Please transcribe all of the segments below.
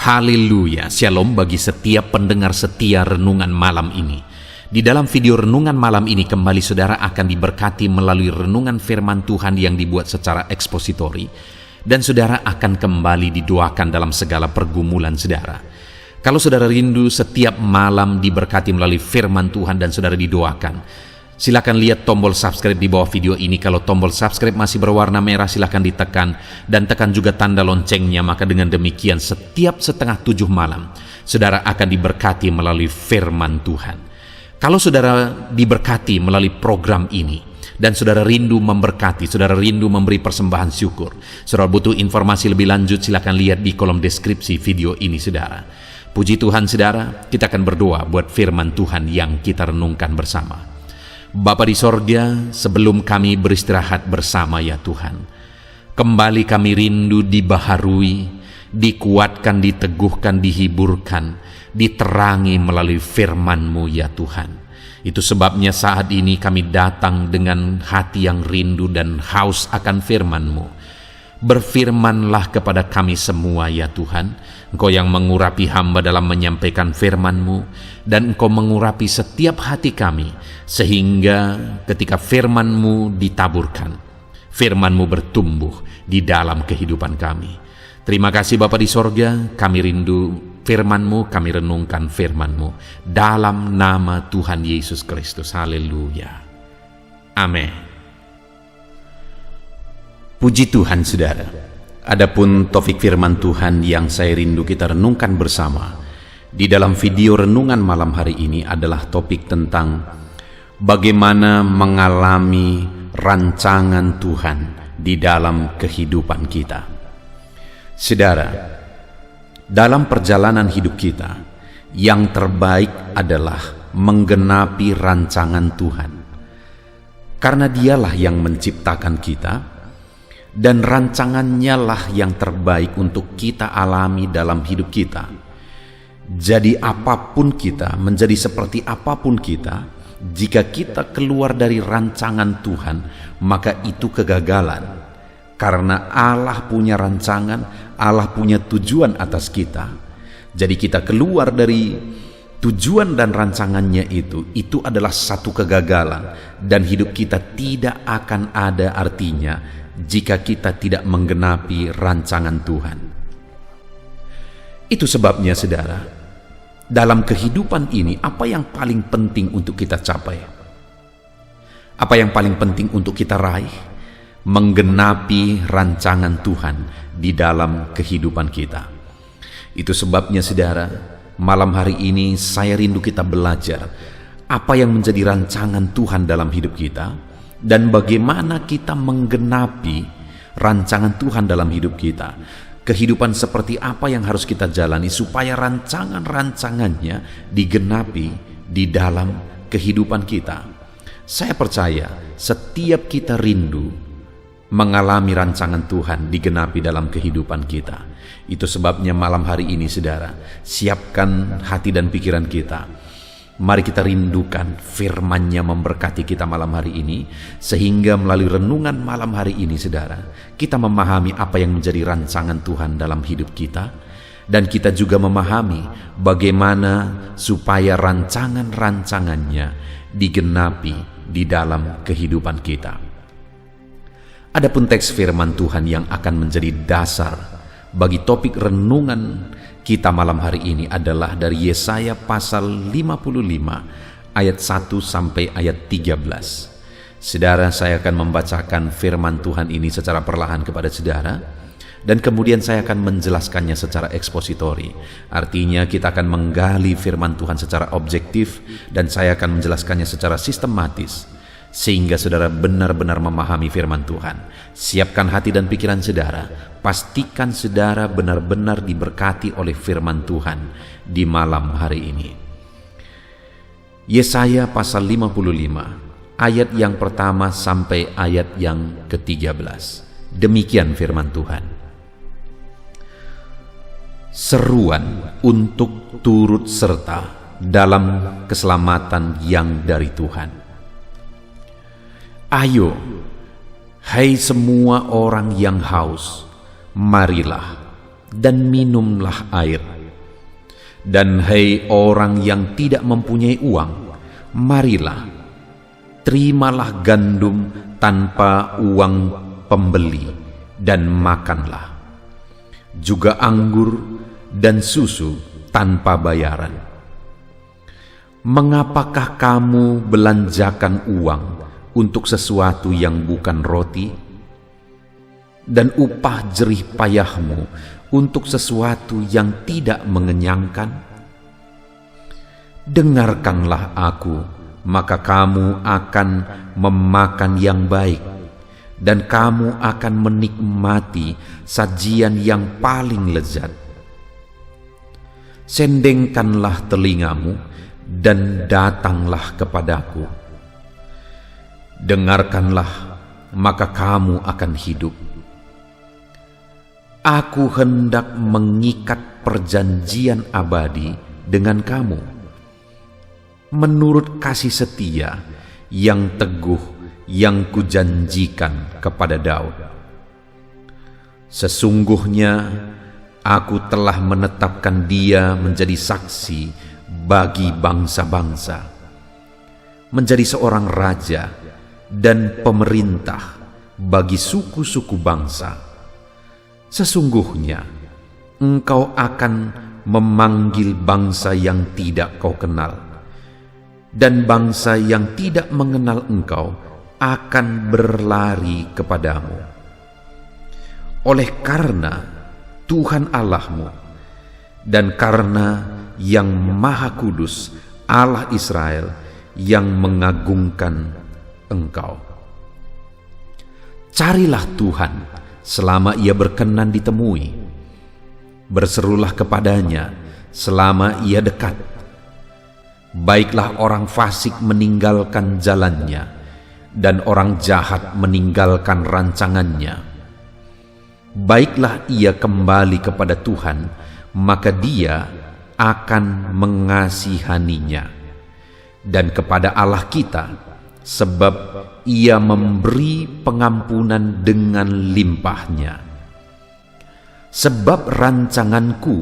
Haleluya, shalom bagi setiap pendengar setia renungan malam ini. Di dalam video renungan malam ini kembali saudara akan diberkati melalui renungan firman Tuhan yang dibuat secara ekspositori. Dan saudara akan kembali didoakan dalam segala pergumulan saudara. Kalau saudara rindu setiap malam diberkati melalui firman Tuhan dan saudara didoakan, silakan lihat tombol subscribe di bawah video ini. Kalau tombol subscribe masih berwarna merah, silakan ditekan dan tekan juga tanda loncengnya. Maka dengan demikian setiap setengah 7 malam saudara akan diberkati melalui firman Tuhan. Kalau saudara diberkati melalui program ini dan saudara rindu memberkati, saudara rindu memberi persembahan syukur, saudara butuh informasi lebih lanjut, silakan lihat di kolom deskripsi video ini saudara. Puji Tuhan saudara, kita akan berdoa buat firman Tuhan yang kita renungkan bersama. Bapa di sorga, sebelum kami beristirahat bersama ya Tuhan, kembali kami rindu dibaharui, dikuatkan, diteguhkan, dihiburkan, diterangi melalui firman-Mu ya Tuhan. Itu sebabnya saat ini kami datang dengan hati yang rindu dan haus akan firman-Mu. Berfirmanlah kepada kami semua ya Tuhan. Engkau yang mengurapi hamba dalam menyampaikan firman-Mu, dan Engkau mengurapi setiap hati kami, sehingga ketika firman-Mu ditaburkan, firman-Mu bertumbuh di dalam kehidupan kami. Terima kasih Bapa di sorga, kami rindu firman-Mu, kami renungkan firman-Mu dalam nama Tuhan Yesus Kristus. Haleluya. Amin. Puji Tuhan saudara. Adapun topik firman Tuhan yang saya rindu kita renungkan bersama di dalam video renungan malam hari ini adalah topik tentang bagaimana mengalami rancangan Tuhan di dalam kehidupan kita. Saudara, dalam perjalanan hidup kita, yang terbaik adalah menggenapi rancangan Tuhan. Karena Dialah yang menciptakan kita, dan rancangannya lah yang terbaik untuk kita alami dalam hidup kita. Jadi apapun kita, menjadi seperti apapun kita, jika kita keluar dari rancangan Tuhan, maka itu kegagalan. Karena Allah punya rancangan, Allah punya tujuan atas kita. Jadi kita keluar dari tujuan dan rancangannya itu adalah satu kegagalan. Dan hidup kita tidak akan ada artinya jika kita tidak menggenapi rancangan Tuhan. Itu sebabnya saudara, dalam kehidupan ini apa yang paling penting untuk kita capai? Apa yang paling penting untuk kita raih? Menggenapi rancangan Tuhan di dalam kehidupan kita. Itu sebabnya saudara, malam hari ini saya rindu kita belajar apa yang menjadi rancangan Tuhan dalam hidup kita, dan bagaimana kita menggenapi rancangan Tuhan dalam hidup kita. Kehidupan seperti apa yang harus kita jalani supaya rancangan-rancangannya digenapi di dalam kehidupan kita. Saya percaya setiap kita rindu mengalami rancangan Tuhan digenapi dalam kehidupan kita. Itu sebabnya malam hari ini saudara, siapkan hati dan pikiran kita. Mari kita rindukan firman-Nya memberkati kita malam hari ini, sehingga melalui renungan malam hari ini saudara, kita memahami apa yang menjadi rancangan Tuhan dalam hidup kita, dan kita juga memahami bagaimana supaya rancangan-rancangannya digenapi di dalam kehidupan kita. Adapun teks firman Tuhan yang akan menjadi dasar bagi topik renungan kita malam hari ini adalah dari Yesaya pasal 55 ayat 1 sampai ayat 13. Saudara, saya akan membacakan firman Tuhan ini secara perlahan kepada saudara, dan kemudian saya akan menjelaskannya secara ekspositori. Artinya kita akan menggali firman Tuhan secara objektif, dan saya akan menjelaskannya secara sistematis, sehingga saudara benar-benar memahami firman Tuhan. Siapkan hati dan pikiran saudara, pastikan saudara benar-benar diberkati oleh firman Tuhan di malam hari ini. Yesaya pasal 55 ayat yang pertama sampai ayat yang ke-13. Demikian firman Tuhan. Seruan untuk turut serta dalam keselamatan yang dari Tuhan. Ayo, hai semua orang yang haus, marilah dan minumlah air. Dan hai orang yang tidak mempunyai uang, marilah, terimalah gandum tanpa uang pembeli dan makanlah, juga anggur dan susu tanpa bayaran. Mengapakah kamu belanjakan uang untuk sesuatu yang bukan roti, dan upah jerih payahmu untuk sesuatu yang tidak mengenyangkan? Dengarkanlah aku, maka kamu akan memakan yang baik, dan kamu akan menikmati sajian yang paling lezat. Sendengkanlah telingamu dan datanglah kepadaku. Dengarkanlah, maka kamu akan hidup. Aku hendak mengikat perjanjian abadi dengan kamu, menurut kasih setia yang teguh yang kujanjikan kepada Daud. Sesungguhnya aku telah menetapkan dia menjadi saksi bagi bangsa-bangsa, menjadi seorang raja dan pemerintah bagi suku-suku bangsa. Sesungguhnya engkau akan memanggil bangsa yang tidak kau kenal, dan bangsa yang tidak mengenal engkau akan berlari kepadamu. Oleh karena Tuhan Allahmu dan karena Yang Maha Kudus Allah Israel yang mengagungkan engkau. Carilah Tuhan selama ia berkenan ditemui. Berserulah kepadanya selama ia dekat. Baiklah orang fasik meninggalkan jalannya, dan orang jahat meninggalkan rancangannya. Baiklah ia kembali kepada Tuhan, maka dia akan mengasihaninya, dan kepada Allah kita, sebab ia memberi pengampunan dengan limpahnya. Sebab rancanganku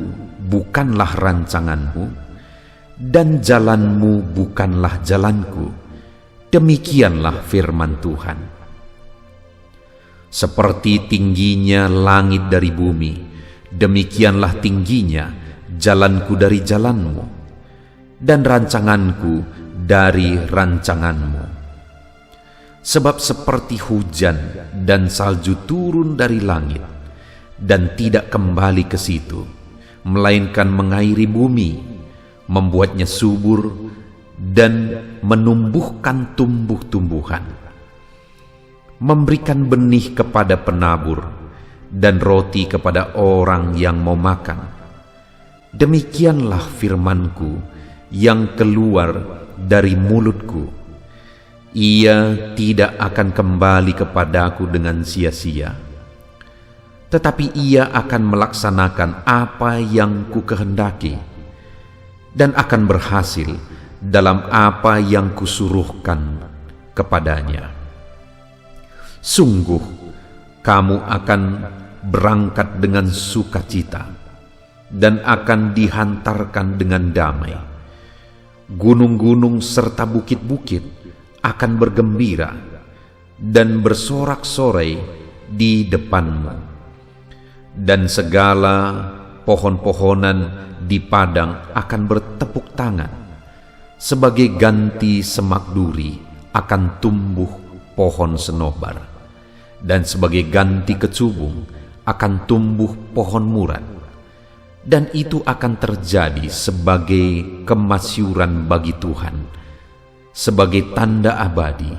bukanlah rancanganmu, dan jalanmu bukanlah jalanku. Demikianlah firman Tuhan. Seperti tingginya langit dari bumi, demikianlah tingginya jalanku dari jalanmu, dan rancanganku dari rancanganmu. Sebab seperti hujan dan salju turun dari langit, dan tidak kembali ke situ, melainkan mengairi bumi, membuatnya subur, dan menumbuhkan tumbuh-tumbuhan, memberikan benih kepada penabur, dan roti kepada orang yang mau makan. Demikianlah firmanku yang keluar dari mulutku. Ia tidak akan kembali kepadaku dengan sia-sia, tetapi ia akan melaksanakan apa yang kukehendaki, dan akan berhasil dalam apa yang kusuruhkan kepadanya. Sungguh kamu akan berangkat dengan sukacita, dan akan dihantarkan dengan damai. Gunung-gunung serta bukit-bukit akan bergembira dan bersorak-sorai di depanmu, dan segala pohon-pohonan di padang akan bertepuk tangan. Sebagai ganti semak duri akan tumbuh pohon senobar, dan sebagai ganti kecubung akan tumbuh pohon murad. Dan itu akan terjadi sebagai kemasyuran bagi Tuhan, sebagai tanda abadi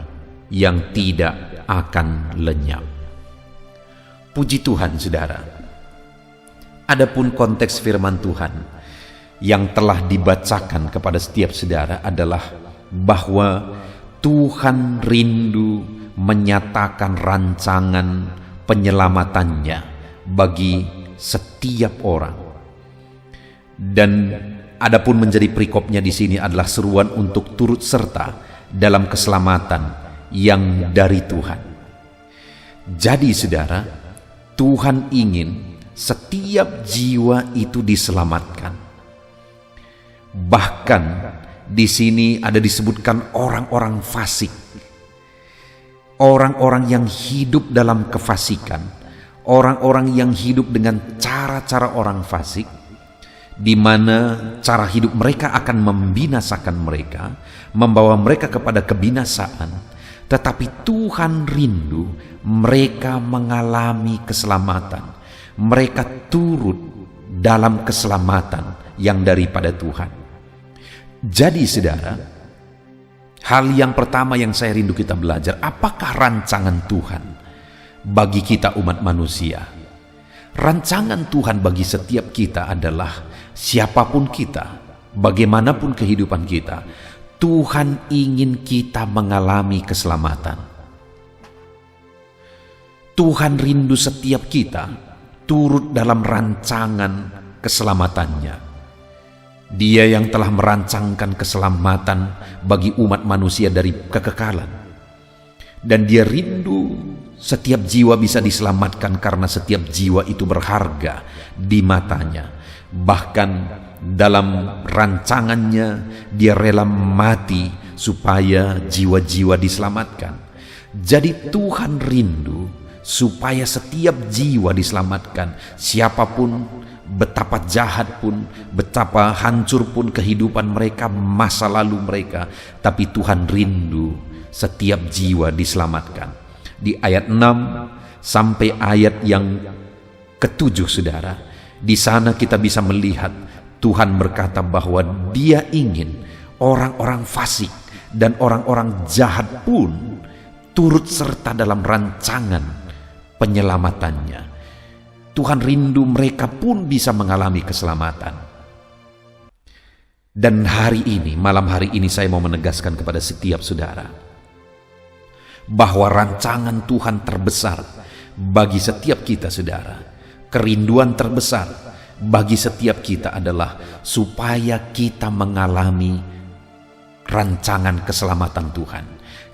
yang tidak akan lenyap. Puji Tuhan, saudara. Adapun konteks firman Tuhan yang telah dibacakan kepada setiap saudara adalah bahwa Tuhan rindu menyatakan rancangan penyelamatannya bagi setiap orang. Dan adapun menjadi perikopnya di sini adalah seruan untuk turut serta dalam keselamatan yang dari Tuhan. Jadi saudara, Tuhan ingin setiap jiwa itu diselamatkan. Bahkan di sini ada disebutkan orang-orang fasik, orang-orang yang hidup dalam kefasikan, orang-orang yang hidup dengan cara-cara orang fasik, di mana cara hidup mereka akan membinasakan mereka, membawa mereka kepada kebinasaan. Tetapi Tuhan rindu mereka mengalami keselamatan, mereka turut dalam keselamatan yang daripada Tuhan. Jadi saudara, hal yang pertama yang saya rindu kita belajar, apakah rancangan Tuhan bagi kita umat manusia? Rancangan Tuhan bagi setiap kita adalah siapapun kita, bagaimanapun kehidupan kita, Tuhan ingin kita mengalami keselamatan. Tuhan rindu setiap kita turut dalam rancangan keselamatannya. Dia yang telah merancangkan keselamatan bagi umat manusia dari kekekalan. Dan dia rindu setiap jiwa bisa diselamatkan karena setiap jiwa itu berharga di matanya. Bahkan dalam rancangannya dia rela mati supaya jiwa-jiwa diselamatkan. Jadi Tuhan rindu supaya setiap jiwa diselamatkan, siapapun, betapa jahat pun, betapa hancur pun kehidupan mereka, masa lalu mereka, tapi Tuhan rindu setiap jiwa diselamatkan. Di ayat 6 sampai ayat yang ke-7 saudara, di sana kita bisa melihat Tuhan berkata bahwa Dia ingin orang-orang fasik dan orang-orang jahat pun turut serta dalam rancangan penyelamatannya. Tuhan rindu mereka pun bisa mengalami keselamatan. Dan hari ini, malam hari ini saya mau menegaskan kepada setiap saudara bahwa rancangan Tuhan terbesar bagi setiap kita saudara, kerinduan terbesar bagi setiap kita adalah supaya kita mengalami rancangan keselamatan Tuhan.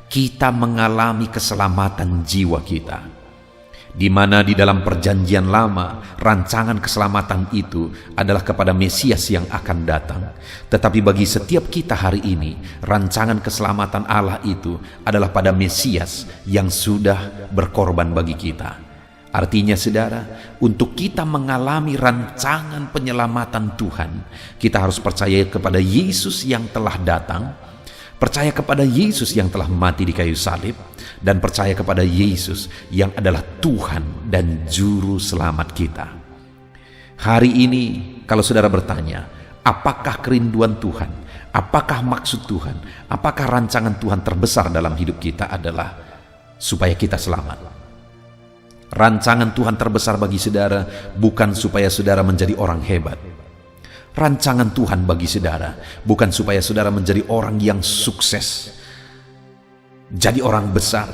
Kita mengalami keselamatan jiwa kita. Di mana di dalam perjanjian lama rancangan keselamatan itu adalah kepada Mesias yang akan datang. Tetapi bagi setiap kita hari ini, rancangan keselamatan Allah itu adalah pada Mesias yang sudah berkorban bagi kita. Artinya saudara, untuk kita mengalami rancangan penyelamatan Tuhan, kita harus percaya kepada Yesus yang telah datang, percaya kepada Yesus yang telah mati di kayu salib, dan percaya kepada Yesus yang adalah Tuhan dan Juru Selamat kita. Hari ini kalau saudara bertanya, apakah kerinduan Tuhan, apakah maksud Tuhan, apakah rancangan Tuhan terbesar dalam hidup kita adalah supaya kita selamat. Rancangan Tuhan terbesar bagi saudara bukan supaya saudara menjadi orang hebat. Rancangan Tuhan bagi saudara bukan supaya saudara menjadi orang yang sukses, jadi orang besar,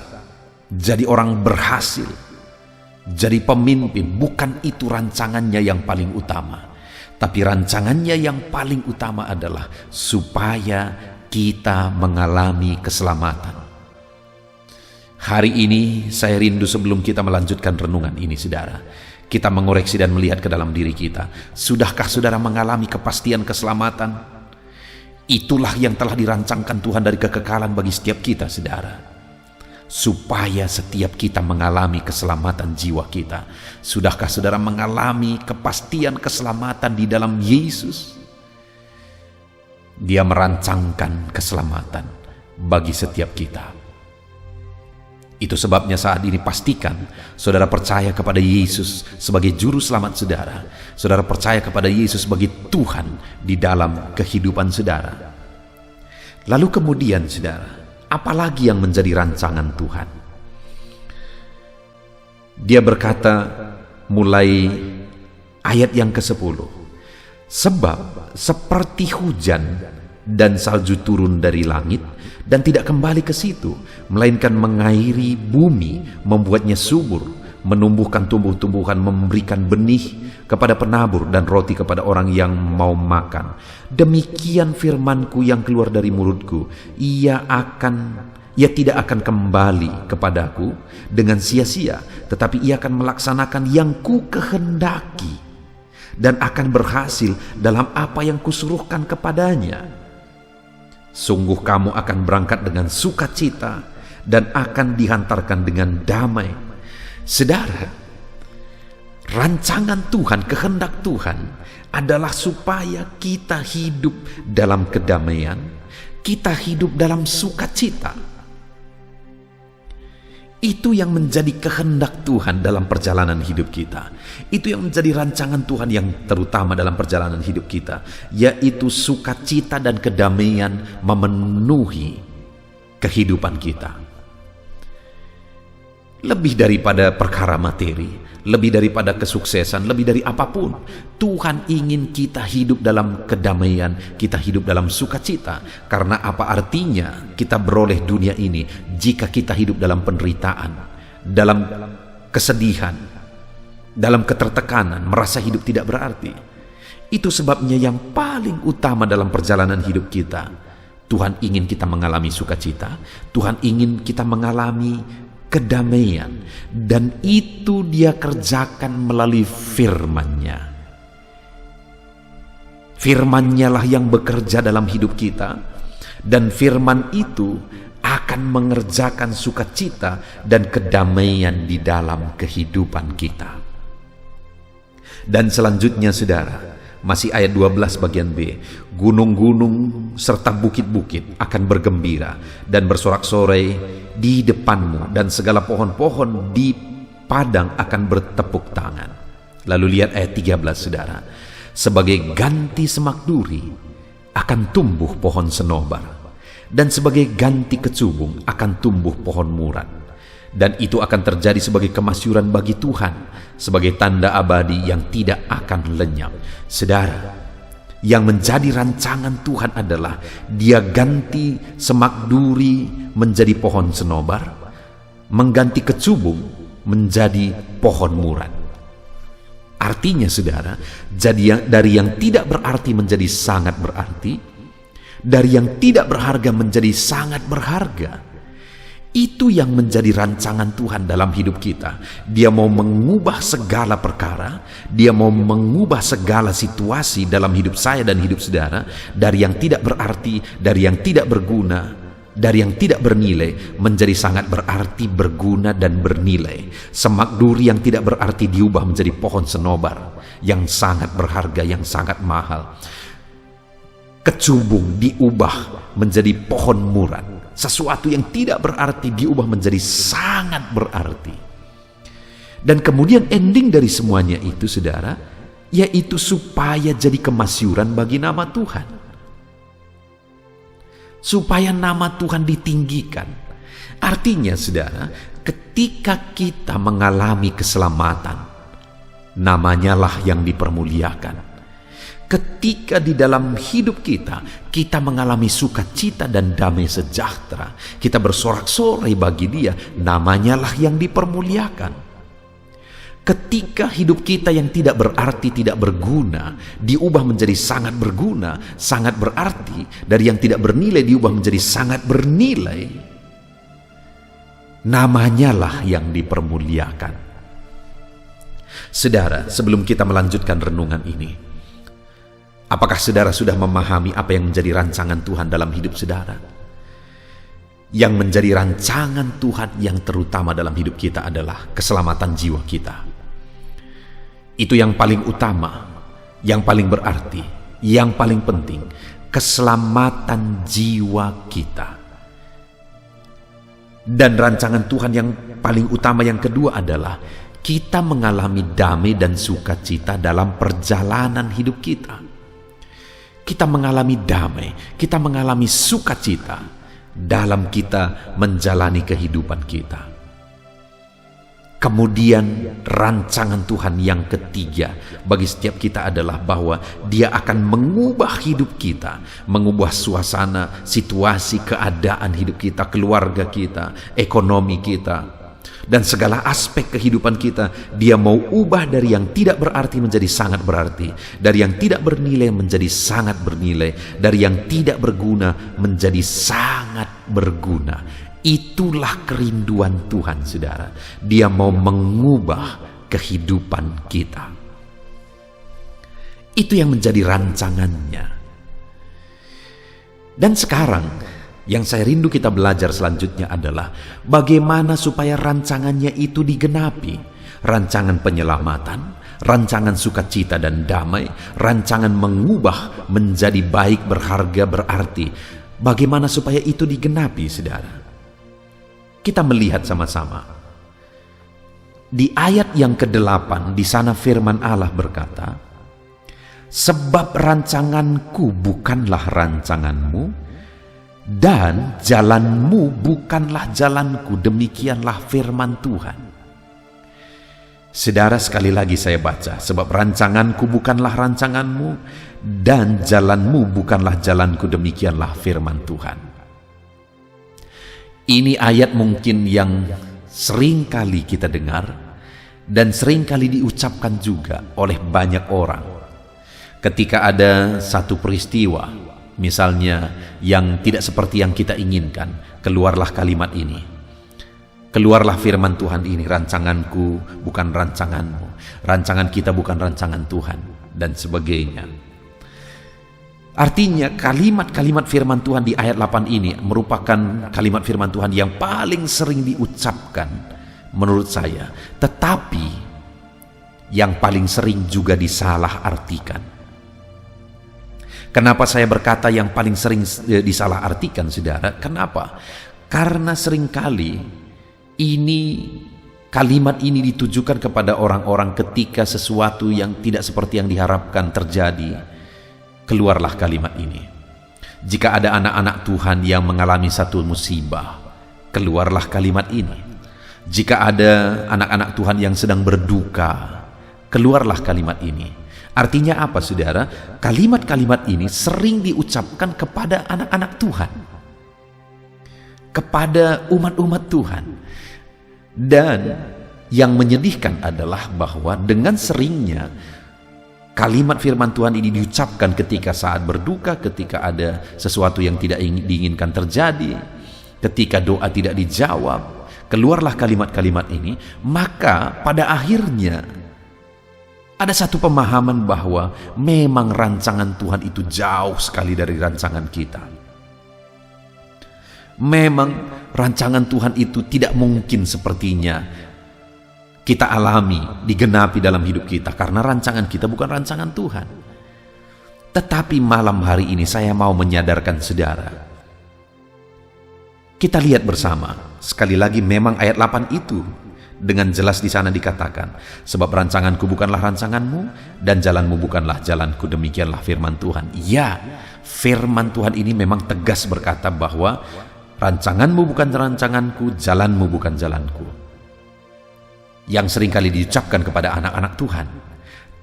jadi orang berhasil, jadi pemimpin. Bukan itu rancangannya yang paling utama. Tapi rancangannya yang paling utama adalah supaya kita mengalami keselamatan. Hari ini saya rindu sebelum kita melanjutkan renungan ini saudara, kita mengoreksi dan melihat ke dalam diri kita. Sudahkah saudara mengalami kepastian keselamatan? Itulah yang telah dirancangkan Tuhan dari kekekalan bagi setiap kita saudara. Supaya setiap kita mengalami keselamatan jiwa kita. Sudahkah saudara mengalami kepastian keselamatan di dalam Yesus? Dia merancangkan keselamatan bagi setiap kita. Itu sebabnya saat ini pastikan saudara percaya kepada Yesus sebagai juru selamat saudara. Saudara percaya kepada Yesus sebagai Tuhan di dalam kehidupan saudara. Lalu kemudian saudara, apalagi yang menjadi rancangan Tuhan? Dia berkata mulai ayat yang ke-10, sebab seperti hujan dan salju turun dari langit dan tidak kembali ke situ, melainkan mengairi bumi, membuatnya subur, menumbuhkan tumbuh-tumbuhan, memberikan benih kepada penabur dan roti kepada orang yang mau makan. Demikian firmanku yang keluar dari mulutku, ia tidak akan kembali kepadaku dengan sia-sia, tetapi ia akan melaksanakan yang ku kehendaki dan akan berhasil dalam apa yang kusuruhkan kepadanya. Sungguh kamu akan berangkat dengan sukacita dan akan dihantarkan dengan damai. Saudara, rancangan Tuhan, kehendak Tuhan adalah supaya kita hidup dalam kedamaian, kita hidup dalam sukacita. Itu yang menjadi kehendak Tuhan dalam perjalanan hidup kita. Itu yang menjadi rancangan Tuhan yang terutama dalam perjalanan hidup kita, yaitu sukacita dan kedamaian memenuhi kehidupan kita. Lebih daripada perkara materi, lebih daripada kesuksesan, lebih dari apapun, Tuhan ingin kita hidup dalam kedamaian, kita hidup dalam sukacita. Karena apa artinya kita beroleh dunia ini jika kita hidup dalam penderitaan, dalam kesedihan, dalam ketertekanan, merasa hidup tidak berarti. Itu sebabnya yang paling utama dalam perjalanan hidup kita, Tuhan ingin kita mengalami sukacita, Tuhan ingin kita mengalami kedamaian, dan itu Dia kerjakan melalui firman-Nya. Firman-Nya lah yang bekerja dalam hidup kita, dan firman itu akan mengerjakan sukacita dan kedamaian di dalam kehidupan kita. Dan selanjutnya saudara, masih ayat 12 bagian B, gunung-gunung serta bukit-bukit akan bergembira dan bersorak-sorai di depanmu, dan segala pohon-pohon di padang akan bertepuk tangan. Lalu lihat ayat 13 saudara, sebagai ganti semak duri akan tumbuh pohon senobar, dan sebagai ganti kecubung akan tumbuh pohon murad. Dan itu akan terjadi sebagai kemasyuran bagi Tuhan, sebagai tanda abadi yang tidak akan lenyap. Saudara, yang menjadi rancangan Tuhan adalah Dia ganti semak duri menjadi pohon senobar, mengganti kecubung menjadi pohon murad. Artinya saudara, jadi dari yang tidak berarti menjadi sangat berarti, dari yang tidak berharga menjadi sangat berharga. Itu yang menjadi rancangan Tuhan dalam hidup kita. Dia mau mengubah segala perkara, Dia mau mengubah segala situasi dalam hidup saya dan hidup saudara, dari yang tidak berarti, dari yang tidak berguna, dari yang tidak bernilai menjadi sangat berarti, berguna dan bernilai. Semak duri yang tidak berarti diubah menjadi pohon senobar yang sangat berharga, yang sangat mahal. Kecubung diubah menjadi pohon murad. Sesuatu yang tidak berarti diubah menjadi sangat berarti. Dan kemudian ending dari semuanya itu saudara, yaitu supaya jadi kemasyuran bagi nama Tuhan. Supaya nama Tuhan ditinggikan. Artinya saudara, ketika kita mengalami keselamatan, namanya lah yang dipermuliakan. Ketika di dalam hidup kita mengalami sukacita dan damai sejahtera, kita bersorak-sorai bagi Dia, namanya lah yang dipermuliakan. Ketika hidup kita yang tidak berarti, tidak berguna, diubah menjadi sangat berguna, sangat berarti, dari yang tidak bernilai diubah menjadi sangat bernilai, namanya lah yang dipermuliakan. Saudara, sebelum kita melanjutkan renungan ini, apakah saudara sudah memahami apa yang menjadi rancangan Tuhan dalam hidup saudara? Yang menjadi rancangan Tuhan yang terutama dalam hidup kita adalah keselamatan jiwa kita. Itu yang paling utama, yang paling berarti, yang paling penting, keselamatan jiwa kita. Dan rancangan Tuhan yang paling utama yang kedua adalah kita mengalami damai dan sukacita dalam perjalanan hidup kita. Kita mengalami damai, kita mengalami sukacita dalam kita menjalani kehidupan kita. Kemudian rancangan Tuhan yang ketiga bagi setiap kita adalah bahwa Dia akan mengubah hidup kita, mengubah suasana, situasi, keadaan hidup kita, keluarga kita, ekonomi kita, dan segala aspek kehidupan kita. Dia mau ubah dari yang tidak berarti menjadi sangat berarti, dari yang tidak bernilai menjadi sangat bernilai, dari yang tidak berguna menjadi sangat berguna. Itulah kerinduan Tuhan saudara. Dia mau mengubah kehidupan kita. Itu yang menjadi rancangannya. Dan sekarang yang saya rindu kita belajar selanjutnya adalah bagaimana supaya rancangannya itu digenapi. Rancangan penyelamatan, rancangan sukacita dan damai, rancangan mengubah menjadi baik, berharga, berarti. Bagaimana supaya itu digenapi, saudara? Kita melihat sama-sama. Di ayat yang ke-8, di sana firman Allah berkata, "Sebab rancanganku bukanlah rancanganmu, dan jalanmu bukanlah jalanku." Demikianlah firman Tuhan. Saudara, sekali lagi saya baca, "Sebab rancanganku bukanlah rancanganmu, dan jalanmu bukanlah jalanku." Demikianlah firman Tuhan. Ini ayat mungkin yang sering kali kita dengar dan sering kali diucapkan juga oleh banyak orang. Ketika ada satu peristiwa, misalnya yang tidak seperti yang kita inginkan, keluarlah kalimat ini. Keluarlah firman Tuhan ini, "Rancanganku bukan rancanganmu, rancangan kita bukan rancangan Tuhan," dan sebagainya. Artinya kalimat-kalimat firman Tuhan di ayat 8 ini merupakan kalimat firman Tuhan yang paling sering diucapkan menurut saya, tetapi yang paling sering juga disalah artikan. Kenapa saya berkata yang paling sering disalah artikan, saudara? Kenapa? Karena seringkali kalimat ini ditujukan kepada orang-orang ketika sesuatu yang tidak seperti yang diharapkan terjadi. Keluarlah kalimat ini. Jika ada anak-anak Tuhan yang mengalami satu musibah, keluarlah kalimat ini. Jika ada anak-anak Tuhan yang sedang berduka, keluarlah kalimat ini. Artinya apa, saudara? Kalimat-kalimat ini sering diucapkan kepada anak-anak Tuhan, kepada umat-umat Tuhan. Dan yang menyedihkan adalah bahwa dengan seringnya kalimat firman Tuhan ini diucapkan ketika saat berduka, ketika ada sesuatu yang tidak diinginkan terjadi, ketika doa tidak dijawab, keluarlah kalimat-kalimat ini, maka pada akhirnya ada satu pemahaman bahwa memang rancangan Tuhan itu jauh sekali dari rancangan kita. Memang rancangan Tuhan itu tidak mungkin sepertinya kita alami, digenapi dalam hidup kita, karena rancangan kita bukan rancangan Tuhan. Tetapi malam hari ini saya mau menyadarkan saudara. Kita lihat bersama, sekali lagi memang ayat 8 itu dengan jelas di sana dikatakan, "Sebab rancanganku bukanlah rancanganmu, dan jalanmu bukanlah jalanku." Demikianlah firman Tuhan. Ya, firman Tuhan ini memang tegas berkata bahwa rancanganmu bukan rancanganku, jalanmu bukan jalanku. Yang seringkali diucapkan kepada anak-anak Tuhan.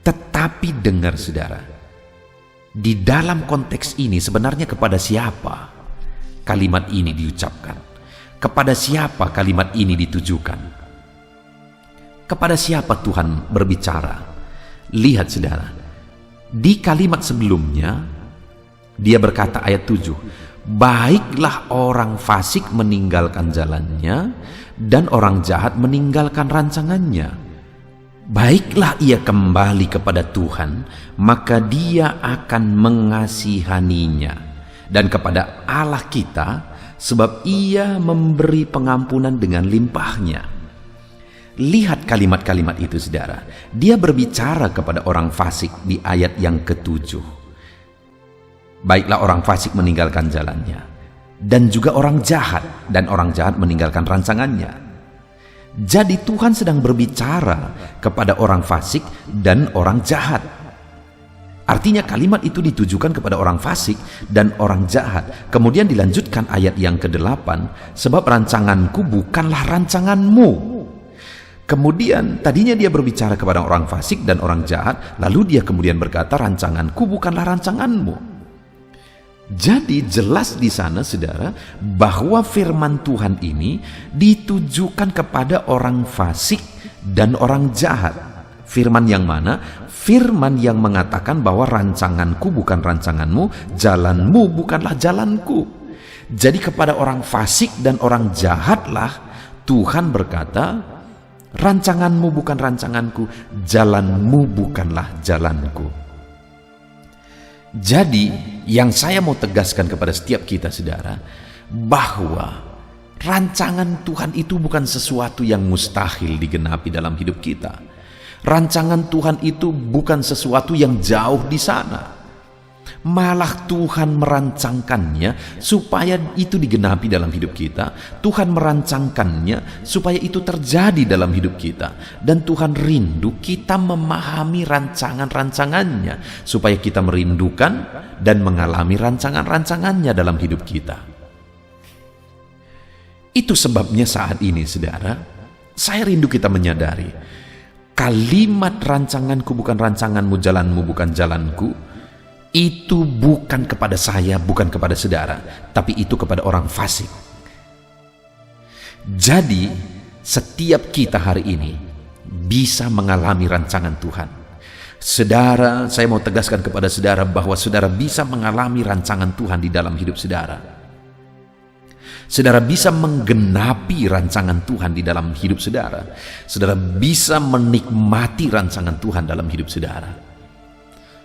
Tetapi dengar saudara, di dalam konteks ini sebenarnya kepada siapa kalimat ini diucapkan? Kepada siapa kalimat ini ditujukan? Kepada siapa Tuhan berbicara? Lihat saudara, di kalimat sebelumnya dia berkata ayat 7, "Baiklah orang fasik meninggalkan jalannya, dan orang jahat meninggalkan rancangannya. Baiklah ia kembali kepada Tuhan, maka Dia akan mengasihaninya, dan kepada Allah kita, sebab Ia memberi pengampunan dengan limpahnya." Lihat kalimat-kalimat itu saudara. Dia berbicara kepada orang fasik di ayat yang ke-7. Baiklah orang fasik meninggalkan jalannya, dan juga orang jahat, dan orang jahat meninggalkan rancangannya. Jadi Tuhan sedang berbicara kepada orang fasik dan orang jahat. Artinya kalimat itu ditujukan kepada orang fasik dan orang jahat. Kemudian dilanjutkan ayat yang ke-8, "Sebab rancanganku bukanlah rancanganmu." Kemudian tadinya dia berbicara kepada orang fasik dan orang jahat, lalu dia kemudian berkata, "Rancanganku bukanlah rancanganmu." Jadi jelas di sana saudara bahwa firman Tuhan ini ditujukan kepada orang fasik dan orang jahat. Firman yang mana? Firman yang mengatakan bahwa rancanganku bukan rancanganmu, jalanmu bukanlah jalanku. Jadi kepada orang fasik dan orang jahatlah Tuhan berkata, "Rancanganmu bukan rancanganku, jalanmu bukanlah jalanku." Jadi, yang saya mau tegaskan kepada setiap kita, saudara, bahwa rancangan Tuhan itu bukan sesuatu yang mustahil digenapi dalam hidup kita. Rancangan Tuhan itu bukan sesuatu yang jauh di sana. Malah Tuhan merancangkannya supaya itu digenapi dalam hidup kita. Tuhan merancangkannya supaya itu terjadi dalam hidup kita. Dan Tuhan rindu kita memahami rancangan-rancangannya, supaya kita merindukan dan mengalami rancangan-rancangannya dalam hidup kita. Itu sebabnya saat ini, saudara, saya rindu kita menyadari kalimat rancanganku bukan rancanganmu, jalanmu bukan jalanku, itu bukan kepada saya, bukan kepada saudara, tapi itu kepada orang fasik. Jadi, setiap kita hari ini bisa mengalami rancangan Tuhan. Saudara, saya mau tegaskan kepada saudara bahwa saudara bisa mengalami rancangan Tuhan di dalam hidup saudara. Saudara bisa menggenapi rancangan Tuhan di dalam hidup saudara. Saudara bisa menikmati rancangan Tuhan dalam hidup saudara.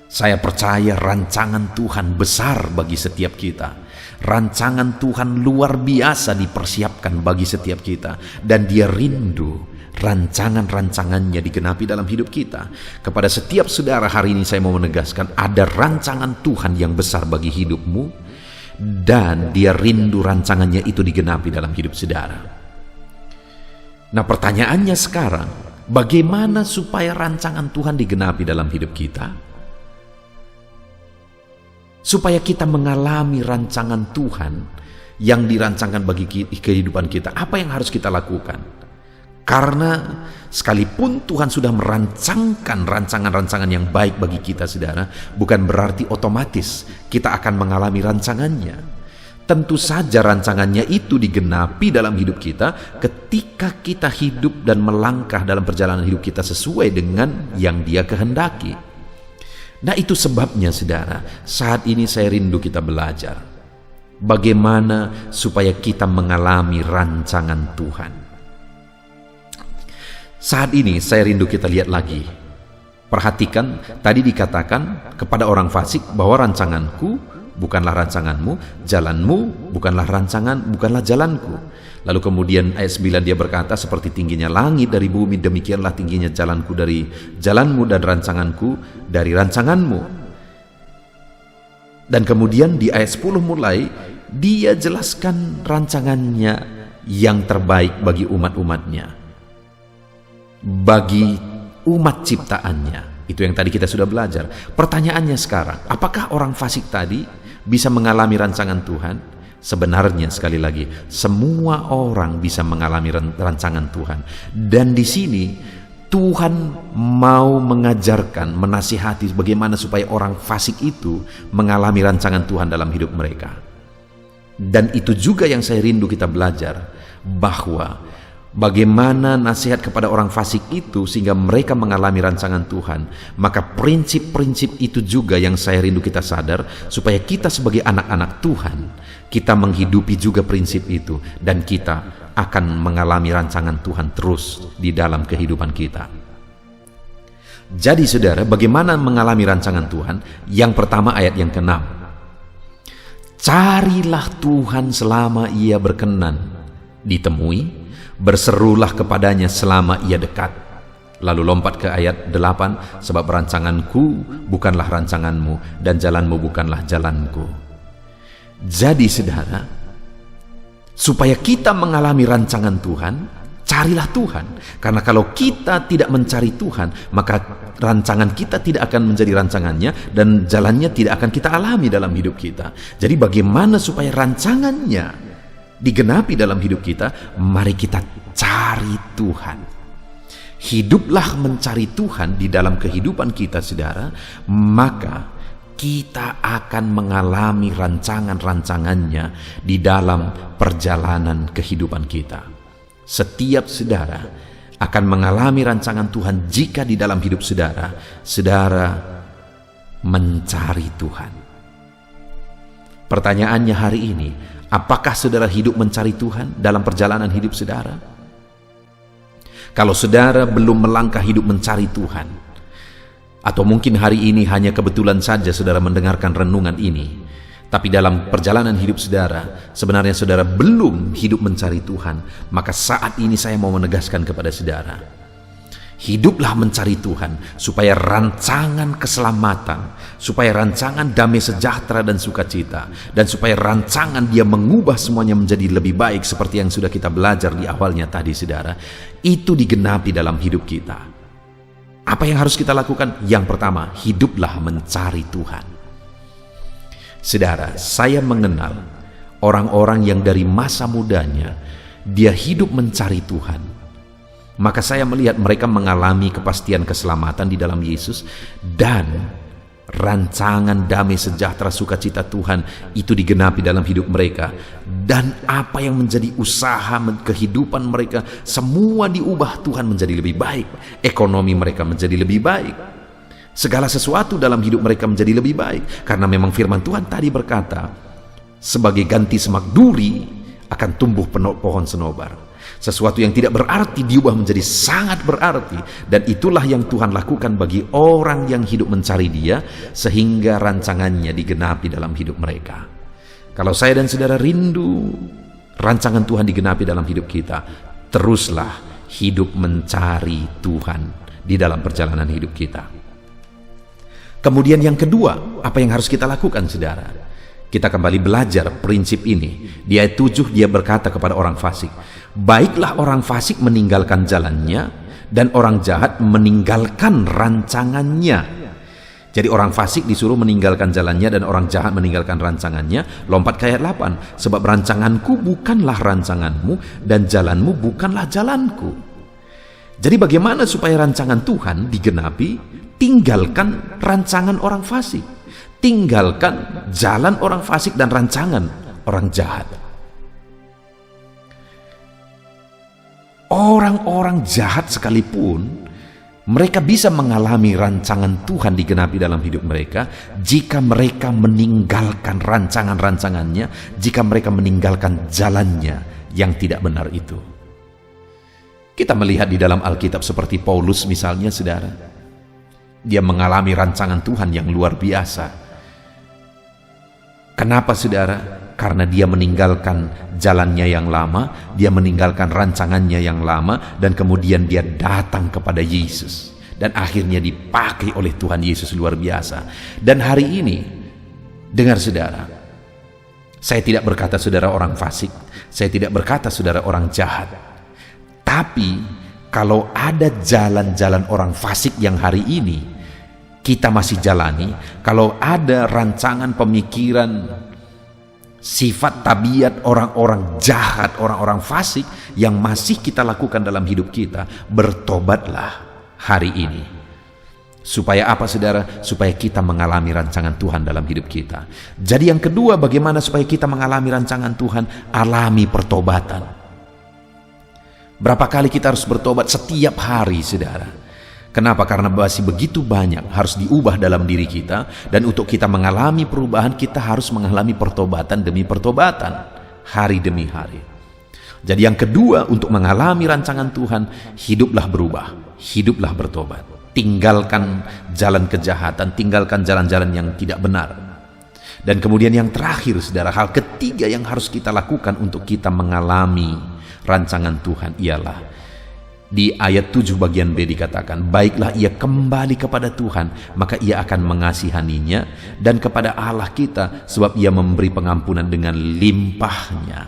Saya percaya rancangan Tuhan besar bagi setiap kita. Rancangan Tuhan luar biasa dipersiapkan bagi setiap kita. Dan Dia rindu rancangan-rancangannya digenapi dalam hidup kita. Kepada setiap saudara hari ini saya mau menegaskan, ada rancangan Tuhan yang besar bagi hidupmu. Dan Dia rindu rancangannya itu digenapi dalam hidup saudara. Nah, pertanyaannya sekarang, bagaimana supaya rancangan Tuhan digenapi dalam hidup kita? Supaya kita mengalami rancangan Tuhan yang dirancangkan bagi kehidupan kita, apa yang harus kita lakukan? Karena sekalipun Tuhan sudah merancangkan rancangan-rancangan yang baik bagi kita, saudara, bukan berarti otomatis kita akan mengalami rancangannya. Tentu saja rancangannya itu digenapi dalam hidup kita ketika kita hidup dan melangkah dalam perjalanan hidup kita sesuai dengan yang Dia kehendaki. Nah, itu sebabnya, saudara, saat ini saya rindu kita belajar bagaimana supaya kita mengalami rancangan Tuhan. Saat ini saya rindu kita lihat lagi. Perhatikan, tadi dikatakan kepada orang fasik bahwa rancanganku bukanlah rancanganmu, jalanmu bukanlah jalanku. Lalu kemudian ayat 9 Dia berkata, seperti tingginya langit dari bumi, demikianlah tingginya jalanku dari jalanmu dan rancanganku dari rancanganmu. Dan kemudian di ayat 10 mulai Dia jelaskan rancangannya yang terbaik bagi umat-umatnya, bagi umat ciptaannya. Itu yang tadi kita sudah belajar. Pertanyaannya sekarang, apakah orang fasik tadi bisa mengalami rancangan Tuhan? Sebenarnya, sekali lagi, semua orang bisa mengalami rancangan Tuhan. Dan di sini Tuhan mau mengajarkan, menasihati bagaimana supaya orang fasik itu mengalami rancangan Tuhan dalam hidup mereka. Dan itu juga yang saya rindu kita belajar, bahwa bagaimana nasihat kepada orang fasik itu sehingga mereka mengalami rancangan Tuhan. Maka prinsip-prinsip itu juga yang saya rindu kita sadar, supaya kita sebagai anak-anak Tuhan, kita menghidupi juga prinsip itu, dan kita akan mengalami rancangan Tuhan terus di dalam kehidupan kita. Jadi saudara, bagaimana mengalami rancangan Tuhan? Yang pertama, ayat yang ke-6. Carilah Tuhan selama Ia berkenan ditemui, berserulah kepadanya selama Ia dekat. Lalu lompat ke ayat 8, sebab rancanganku bukanlah rancanganmu, dan jalanmu bukanlah jalanku. Jadi saudara, supaya kita mengalami rancangan Tuhan, carilah Tuhan. Karena kalau kita tidak mencari Tuhan, maka rancangan kita tidak akan menjadi rancangannya, dan jalannya tidak akan kita alami dalam hidup kita. Jadi bagaimana supaya rancangannya digenapi dalam hidup kita? Mari kita cari Tuhan. Hiduplah mencari Tuhan di dalam kehidupan kita, saudara, maka kita akan mengalami rancangan-rancangannya di dalam perjalanan kehidupan kita. Setiap saudara akan mengalami rancangan Tuhan jika di dalam hidup saudara, saudara mencari Tuhan. Pertanyaannya hari ini, apakah saudara hidup mencari Tuhan dalam perjalanan hidup saudara? Kalau saudara belum melangkah hidup mencari Tuhan, Atau mungkin hari ini hanya kebetulan saja saudara mendengarkan renungan ini, tapi dalam perjalanan hidup saudara, sebenarnya saudara belum hidup mencari Tuhan. Maka saat ini saya mau menegaskan kepada saudara, hiduplah mencari Tuhan, supaya rancangan keselamatan, supaya rancangan damai sejahtera dan sukacita, dan supaya rancangan Dia mengubah semuanya menjadi lebih baik seperti yang sudah kita belajar di awalnya tadi saudara, itu digenapi dalam hidup kita. Apa yang harus kita lakukan? Yang pertama, hiduplah mencari Tuhan. Saudara, saya mengenal orang-orang yang dari masa mudanya dia hidup mencari Tuhan. Maka saya melihat mereka mengalami kepastian keselamatan di dalam Yesus, dan rancangan damai sejahtera sukacita Tuhan itu digenapi dalam hidup mereka. Dan apa yang menjadi usaha kehidupan mereka, semua diubah Tuhan menjadi lebih baik. Ekonomi mereka menjadi lebih baik, segala sesuatu dalam hidup mereka menjadi lebih baik. Karena memang firman Tuhan tadi berkata, sebagai ganti semak duri akan tumbuh pohon senobar. Sesuatu yang tidak berarti diubah menjadi sangat berarti. Dan itulah yang Tuhan lakukan bagi orang yang hidup mencari Dia, sehingga rancangannya digenapi dalam hidup mereka. Kalau saya dan saudara rindu rancangan Tuhan digenapi dalam hidup kita, teruslah hidup mencari Tuhan di dalam perjalanan hidup kita. Kemudian yang kedua, apa yang harus kita lakukan saudara? Kita kembali belajar prinsip ini. Di ayat 7 dia berkata kepada orang fasik, baiklah orang fasik meninggalkan jalannya, dan orang jahat meninggalkan rancangannya. Jadi orang fasik disuruh meninggalkan jalannya, dan orang jahat meninggalkan rancangannya. Lompat ke ayat 8, sebab rancanganku bukanlah rancanganmu, dan jalanmu bukanlah jalanku. Jadi bagaimana supaya rancangan Tuhan digenapi? Tinggalkan rancangan orang fasik. Tinggalkan jalan orang fasik dan rancangan orang jahat. Orang-orang jahat sekalipun, mereka bisa mengalami rancangan Tuhan digenapi dalam hidup mereka jika mereka meninggalkan rancangan-rancangannya, jika mereka meninggalkan jalannya yang tidak benar itu. Kita melihat di dalam Alkitab seperti Paulus misalnya saudara, dia mengalami rancangan Tuhan yang luar biasa. Kenapa saudara? Karena dia meninggalkan jalannya yang lama, dia meninggalkan rancangannya yang lama, dan kemudian dia datang kepada Yesus, dan akhirnya dipakai oleh Tuhan Yesus luar biasa. Dan hari ini, dengar saudara, saya tidak berkata saudara orang fasik, saya tidak berkata saudara orang jahat, tapi kalau ada jalan-jalan orang fasik yang hari ini kita masih jalani, kalau ada rancangan pemikiran, sifat tabiat orang-orang jahat, orang-orang fasik yang masih kita lakukan dalam hidup kita, bertobatlah hari ini. Supaya apa saudara? Supaya kita mengalami rancangan Tuhan dalam hidup kita. Jadi yang kedua, bagaimana supaya kita mengalami rancangan Tuhan? Alami pertobatan. Berapa kali kita harus bertobat? Setiap hari saudara. Kenapa? Karena masih begitu banyak harus diubah dalam diri kita, dan untuk kita mengalami perubahan kita harus mengalami pertobatan demi pertobatan, hari demi hari. Jadi yang kedua, untuk mengalami rancangan Tuhan, hiduplah berubah, hiduplah bertobat. Tinggalkan jalan kejahatan, tinggalkan jalan-jalan yang tidak benar. Dan kemudian yang terakhir saudara, hal ketiga yang harus kita lakukan untuk kita mengalami rancangan Tuhan ialah, di ayat 7 bagian B dikatakan, baiklah ia kembali kepada Tuhan, maka ia akan mengasihaninya, dan kepada Allah kita, sebab ia memberi pengampunan dengan limpahnya.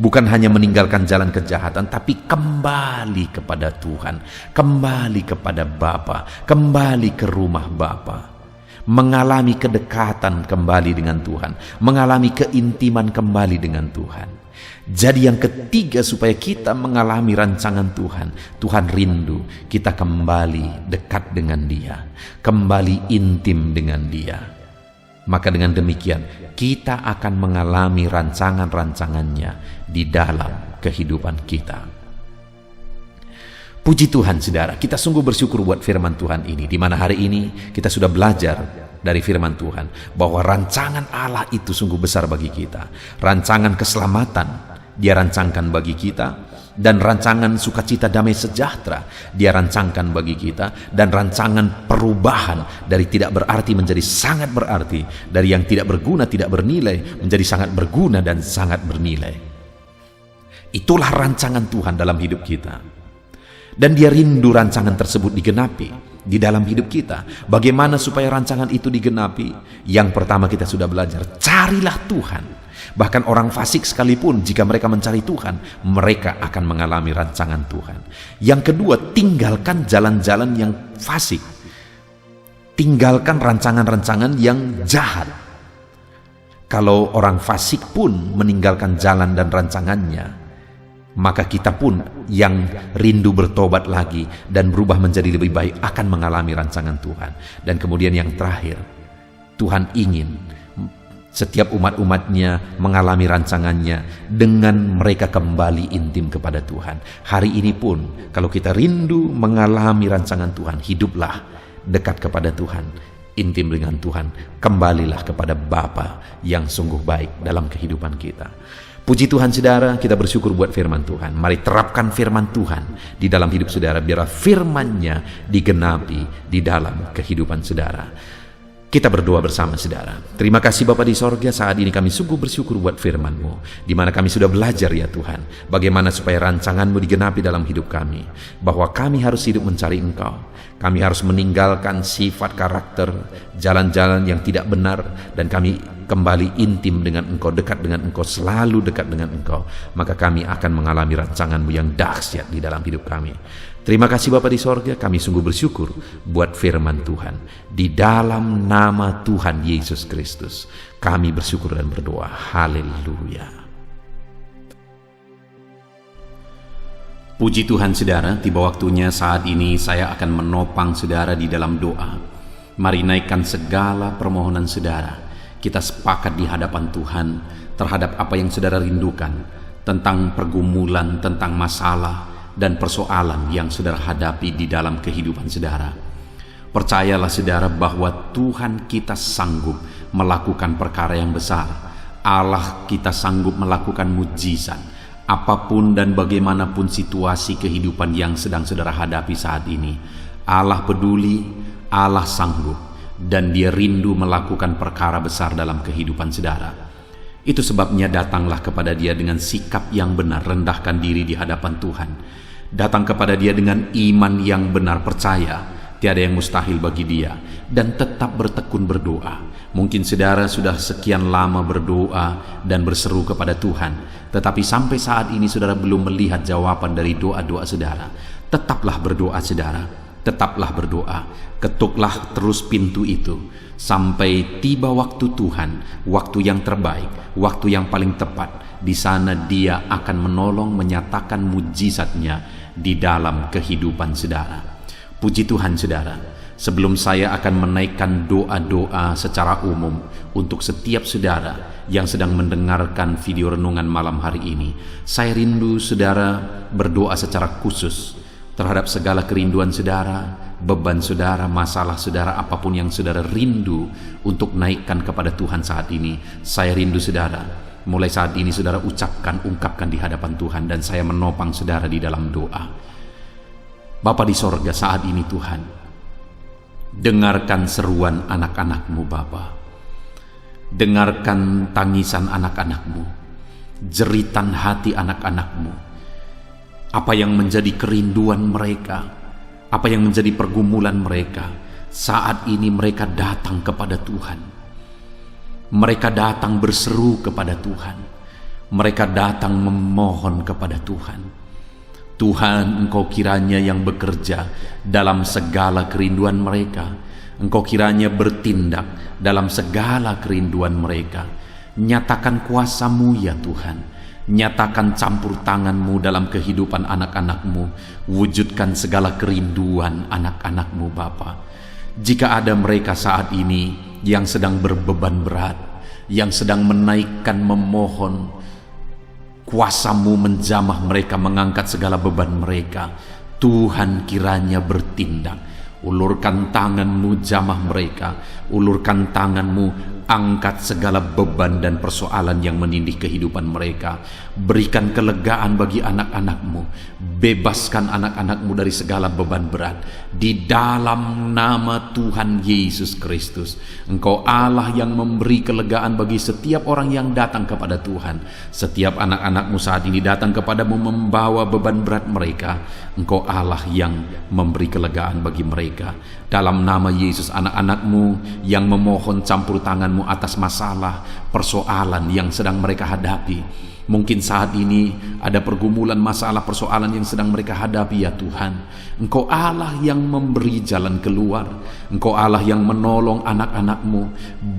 Bukan hanya meninggalkan jalan kejahatan, tapi kembali kepada Tuhan, kembali kepada Bapa, kembali ke rumah Bapa, mengalami kedekatan kembali dengan Tuhan, mengalami keintiman kembali dengan Tuhan. Jadi yang ketiga, supaya kita mengalami rancangan Tuhan, Tuhan rindu kita kembali dekat dengan Dia, kembali intim dengan Dia. Maka dengan demikian kita akan mengalami rancangan-rancangannya di dalam kehidupan kita. Puji Tuhan saudara, kita sungguh bersyukur buat firman Tuhan ini, di mana hari ini kita sudah belajar dari firman Tuhan bahwa rancangan Allah itu sungguh besar bagi kita. Rancangan keselamatan Dia rancangkan bagi kita, dan rancangan sukacita damai sejahtera Dia rancangkan bagi kita, dan rancangan perubahan dari tidak berarti menjadi sangat berarti, dari yang tidak berguna, tidak bernilai menjadi sangat berguna dan sangat bernilai. Itulah rancangan Tuhan dalam hidup kita, dan Dia rindu rancangan tersebut digenapi di dalam hidup kita. Bagaimana supaya rancangan itu digenapi? Yang pertama kita sudah belajar, carilah Tuhan. Bahkan orang fasik sekalipun, jika mereka mencari Tuhan, mereka akan mengalami rancangan Tuhan. Yang kedua, tinggalkan jalan-jalan yang fasik. Tinggalkan rancangan-rancangan yang jahat. Kalau orang fasik pun meninggalkan jalan dan rancangannya, maka kita pun yang rindu bertobat lagi dan berubah menjadi lebih baik akan mengalami rancangan Tuhan. Dan kemudian yang terakhir, Tuhan ingin setiap umat-umatnya mengalami rancangannya dengan mereka kembali intim kepada Tuhan. Hari ini pun kalau kita rindu mengalami rancangan Tuhan, hiduplah dekat kepada Tuhan, intim dengan Tuhan, kembalilah kepada Bapa yang sungguh baik dalam kehidupan kita. Puji Tuhan saudara, kita bersyukur buat firman Tuhan. Mari terapkan firman Tuhan di dalam hidup saudara, biarlah firman-Nya digenapi di dalam kehidupan saudara. Kita berdoa bersama saudara. Terima kasih Bapa di sorga, saat ini kami sungguh bersyukur buat firman-Mu, di mana kami sudah belajar ya Tuhan, bagaimana supaya rancangan-Mu digenapi dalam hidup kami, bahwa kami harus hidup mencari Engkau. Kami harus meninggalkan sifat karakter, jalan-jalan yang tidak benar, dan kami kembali intim dengan Engkau, dekat dengan Engkau, selalu dekat dengan Engkau. Maka kami akan mengalami rancangan-Mu yang dahsyat di dalam hidup kami. Terima kasih Bapa di sorga, kami sungguh bersyukur buat firman Tuhan. Di dalam nama Tuhan Yesus Kristus, kami bersyukur dan berdoa. Haleluya. Puji Tuhan saudara, tiba waktunya saat ini saya akan menopang saudara di dalam doa. Mari naikkan segala permohonan saudara. Kita sepakat di hadapan Tuhan terhadap apa yang saudara rindukan, tentang pergumulan, tentang masalah dan persoalan yang saudara hadapi di dalam kehidupan saudara. Percayalah saudara bahwa Tuhan kita sanggup melakukan perkara yang besar. Allah kita sanggup melakukan mujizat. Apapun dan bagaimanapun situasi kehidupan yang sedang saudara hadapi saat ini, Allah peduli, Allah sanggup, dan Dia rindu melakukan perkara besar dalam kehidupan saudara. Itu sebabnya datanglah kepada Dia dengan sikap yang benar, rendahkan diri di hadapan Tuhan. Datang kepada Dia dengan iman yang benar, percaya tiada yang mustahil bagi Dia, dan tetap bertekun berdoa. Mungkin saudara sudah sekian lama berdoa dan berseru kepada Tuhan, tetapi sampai saat ini saudara belum melihat jawaban dari doa-doa saudara. Tetaplah berdoa saudara, tetaplah berdoa. Ketuklah terus pintu itu sampai tiba waktu Tuhan, waktu yang terbaik, waktu yang paling tepat. Di sana Dia akan menolong, menyatakan mujizatnya di dalam kehidupan saudara. Puji Tuhan saudara, sebelum saya akan menaikkan doa-doa secara umum untuk setiap saudara yang sedang mendengarkan video renungan malam hari ini, saya rindu saudara berdoa secara khusus terhadap segala kerinduan saudara, beban saudara, masalah saudara, apapun yang saudara rindu untuk naikkan kepada Tuhan saat ini. Saya rindu saudara, mulai saat ini saudara ungkapkan di hadapan Tuhan, dan saya menopang saudara di dalam doa. Bapa di sorga, saat ini Tuhan, dengarkan seruan anak-anak-Mu Bapa. Dengarkan tangisan anak-anak-Mu, jeritan hati anak-anak-Mu. Apa yang menjadi kerinduan mereka, apa yang menjadi pergumulan mereka, saat ini mereka datang kepada Tuhan. Mereka datang berseru kepada Tuhan. Mereka datang memohon kepada Tuhan. Tuhan, Engkau kiranya yang bekerja dalam segala kerinduan mereka. Engkau kiranya bertindak dalam segala kerinduan mereka. Nyatakan kuasa-Mu ya Tuhan. Nyatakan campur tangan-Mu dalam kehidupan anak-anak-Mu. Wujudkan segala kerinduan anak-anak-Mu Bapa. Jika ada mereka saat ini yang sedang berbeban berat, yang sedang menaikkan, memohon, kuasa-Mu menjamah mereka, mengangkat segala beban mereka, Tuhan kiranya bertindak. Ulurkan tangan-Mu, jamah mereka. Ulurkan tangan-Mu, angkat segala beban dan persoalan yang menindih kehidupan mereka. Berikan kelegaan bagi anak-anak-Mu. Bebaskan anak-anak-Mu dari segala beban berat. Di dalam nama Tuhan Yesus Kristus. Engkau Allah yang memberi kelegaan bagi setiap orang yang datang kepada Tuhan. Setiap anak-anak-Mu saat ini datang kepadamu membawa beban berat mereka. Engkau Allah yang memberi kelegaan bagi mereka. Dalam nama Yesus, anak-anak-Mu yang memohon campur tangan-Mu atas masalah, persoalan yang sedang mereka hadapi. Mungkin saat ini ada pergumulan, masalah, persoalan yang sedang mereka hadapi ya Tuhan. Engkau Allah yang memberi jalan keluar. Engkau Allah yang menolong anak-anak-Mu.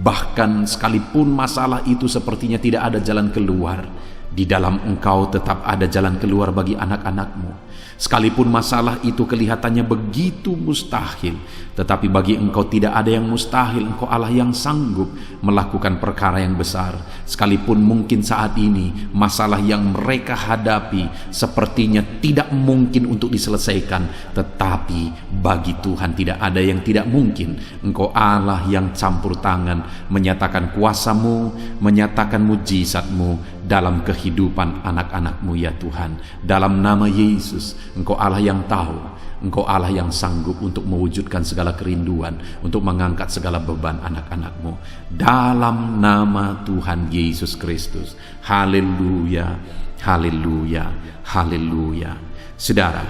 Bahkan sekalipun masalah itu sepertinya tidak ada jalan keluar, di dalam Engkau tetap ada jalan keluar bagi anak-anak-Mu. Sekalipun masalah itu kelihatannya begitu mustahil, tetapi bagi Engkau tidak ada yang mustahil. Engkau Allah yang sanggup melakukan perkara yang besar. Sekalipun mungkin saat ini masalah yang mereka hadapi sepertinya tidak mungkin untuk diselesaikan, tetapi bagi Tuhan tidak ada yang tidak mungkin. Engkau Allah yang campur tangan, menyatakan kuasa-Mu, menyatakan mujizat-Mu dalam kehidupan anak-anak-Mu ya Tuhan. Dalam nama Yesus, Engkau Allah yang tahu, Engkau Allah yang sanggup untuk mewujudkan segala kerinduan, untuk mengangkat segala beban anak-anak-Mu. Dalam nama Tuhan Yesus Kristus. Haleluya, haleluya, haleluya. Saudara,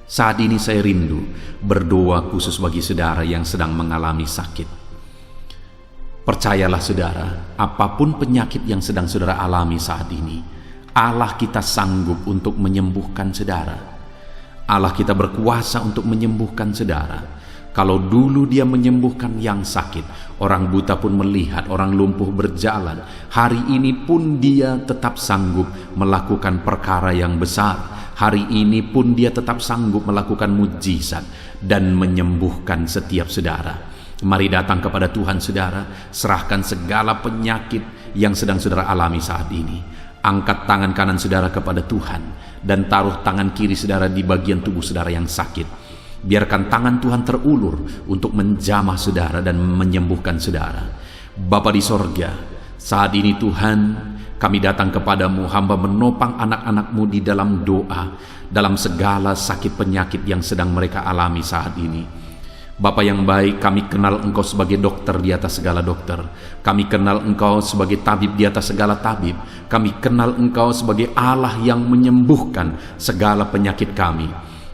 saat ini saya rindu berdoa khusus bagi saudara yang sedang mengalami sakit. Percayalah saudara, apapun penyakit yang sedang saudara alami saat ini, Allah kita sanggup untuk menyembuhkan saudara. Allah kita berkuasa untuk menyembuhkan saudara. Kalau dulu Dia menyembuhkan yang sakit, orang buta pun melihat, orang lumpuh berjalan. Hari ini pun Dia tetap sanggup melakukan perkara yang besar. Hari ini pun Dia tetap sanggup melakukan mujizat dan menyembuhkan setiap saudara. Mari datang kepada Tuhan saudara, serahkan segala penyakit yang sedang saudara alami saat ini. Angkat tangan kanan saudara kepada Tuhan dan taruh tangan kiri saudara di bagian tubuh saudara yang sakit. Biarkan tangan Tuhan terulur untuk menjamah saudara dan menyembuhkan saudara. Bapa di sorga, saat ini Tuhan, kami datang kepadamu, hamba menopang anak-anak-Mu di dalam doa, dalam segala sakit penyakit yang sedang mereka alami saat ini. Bapa yang baik, kami kenal Engkau sebagai dokter di atas segala dokter. Kami kenal Engkau sebagai tabib di atas segala tabib. Kami kenal Engkau sebagai Allah yang menyembuhkan segala penyakit kami.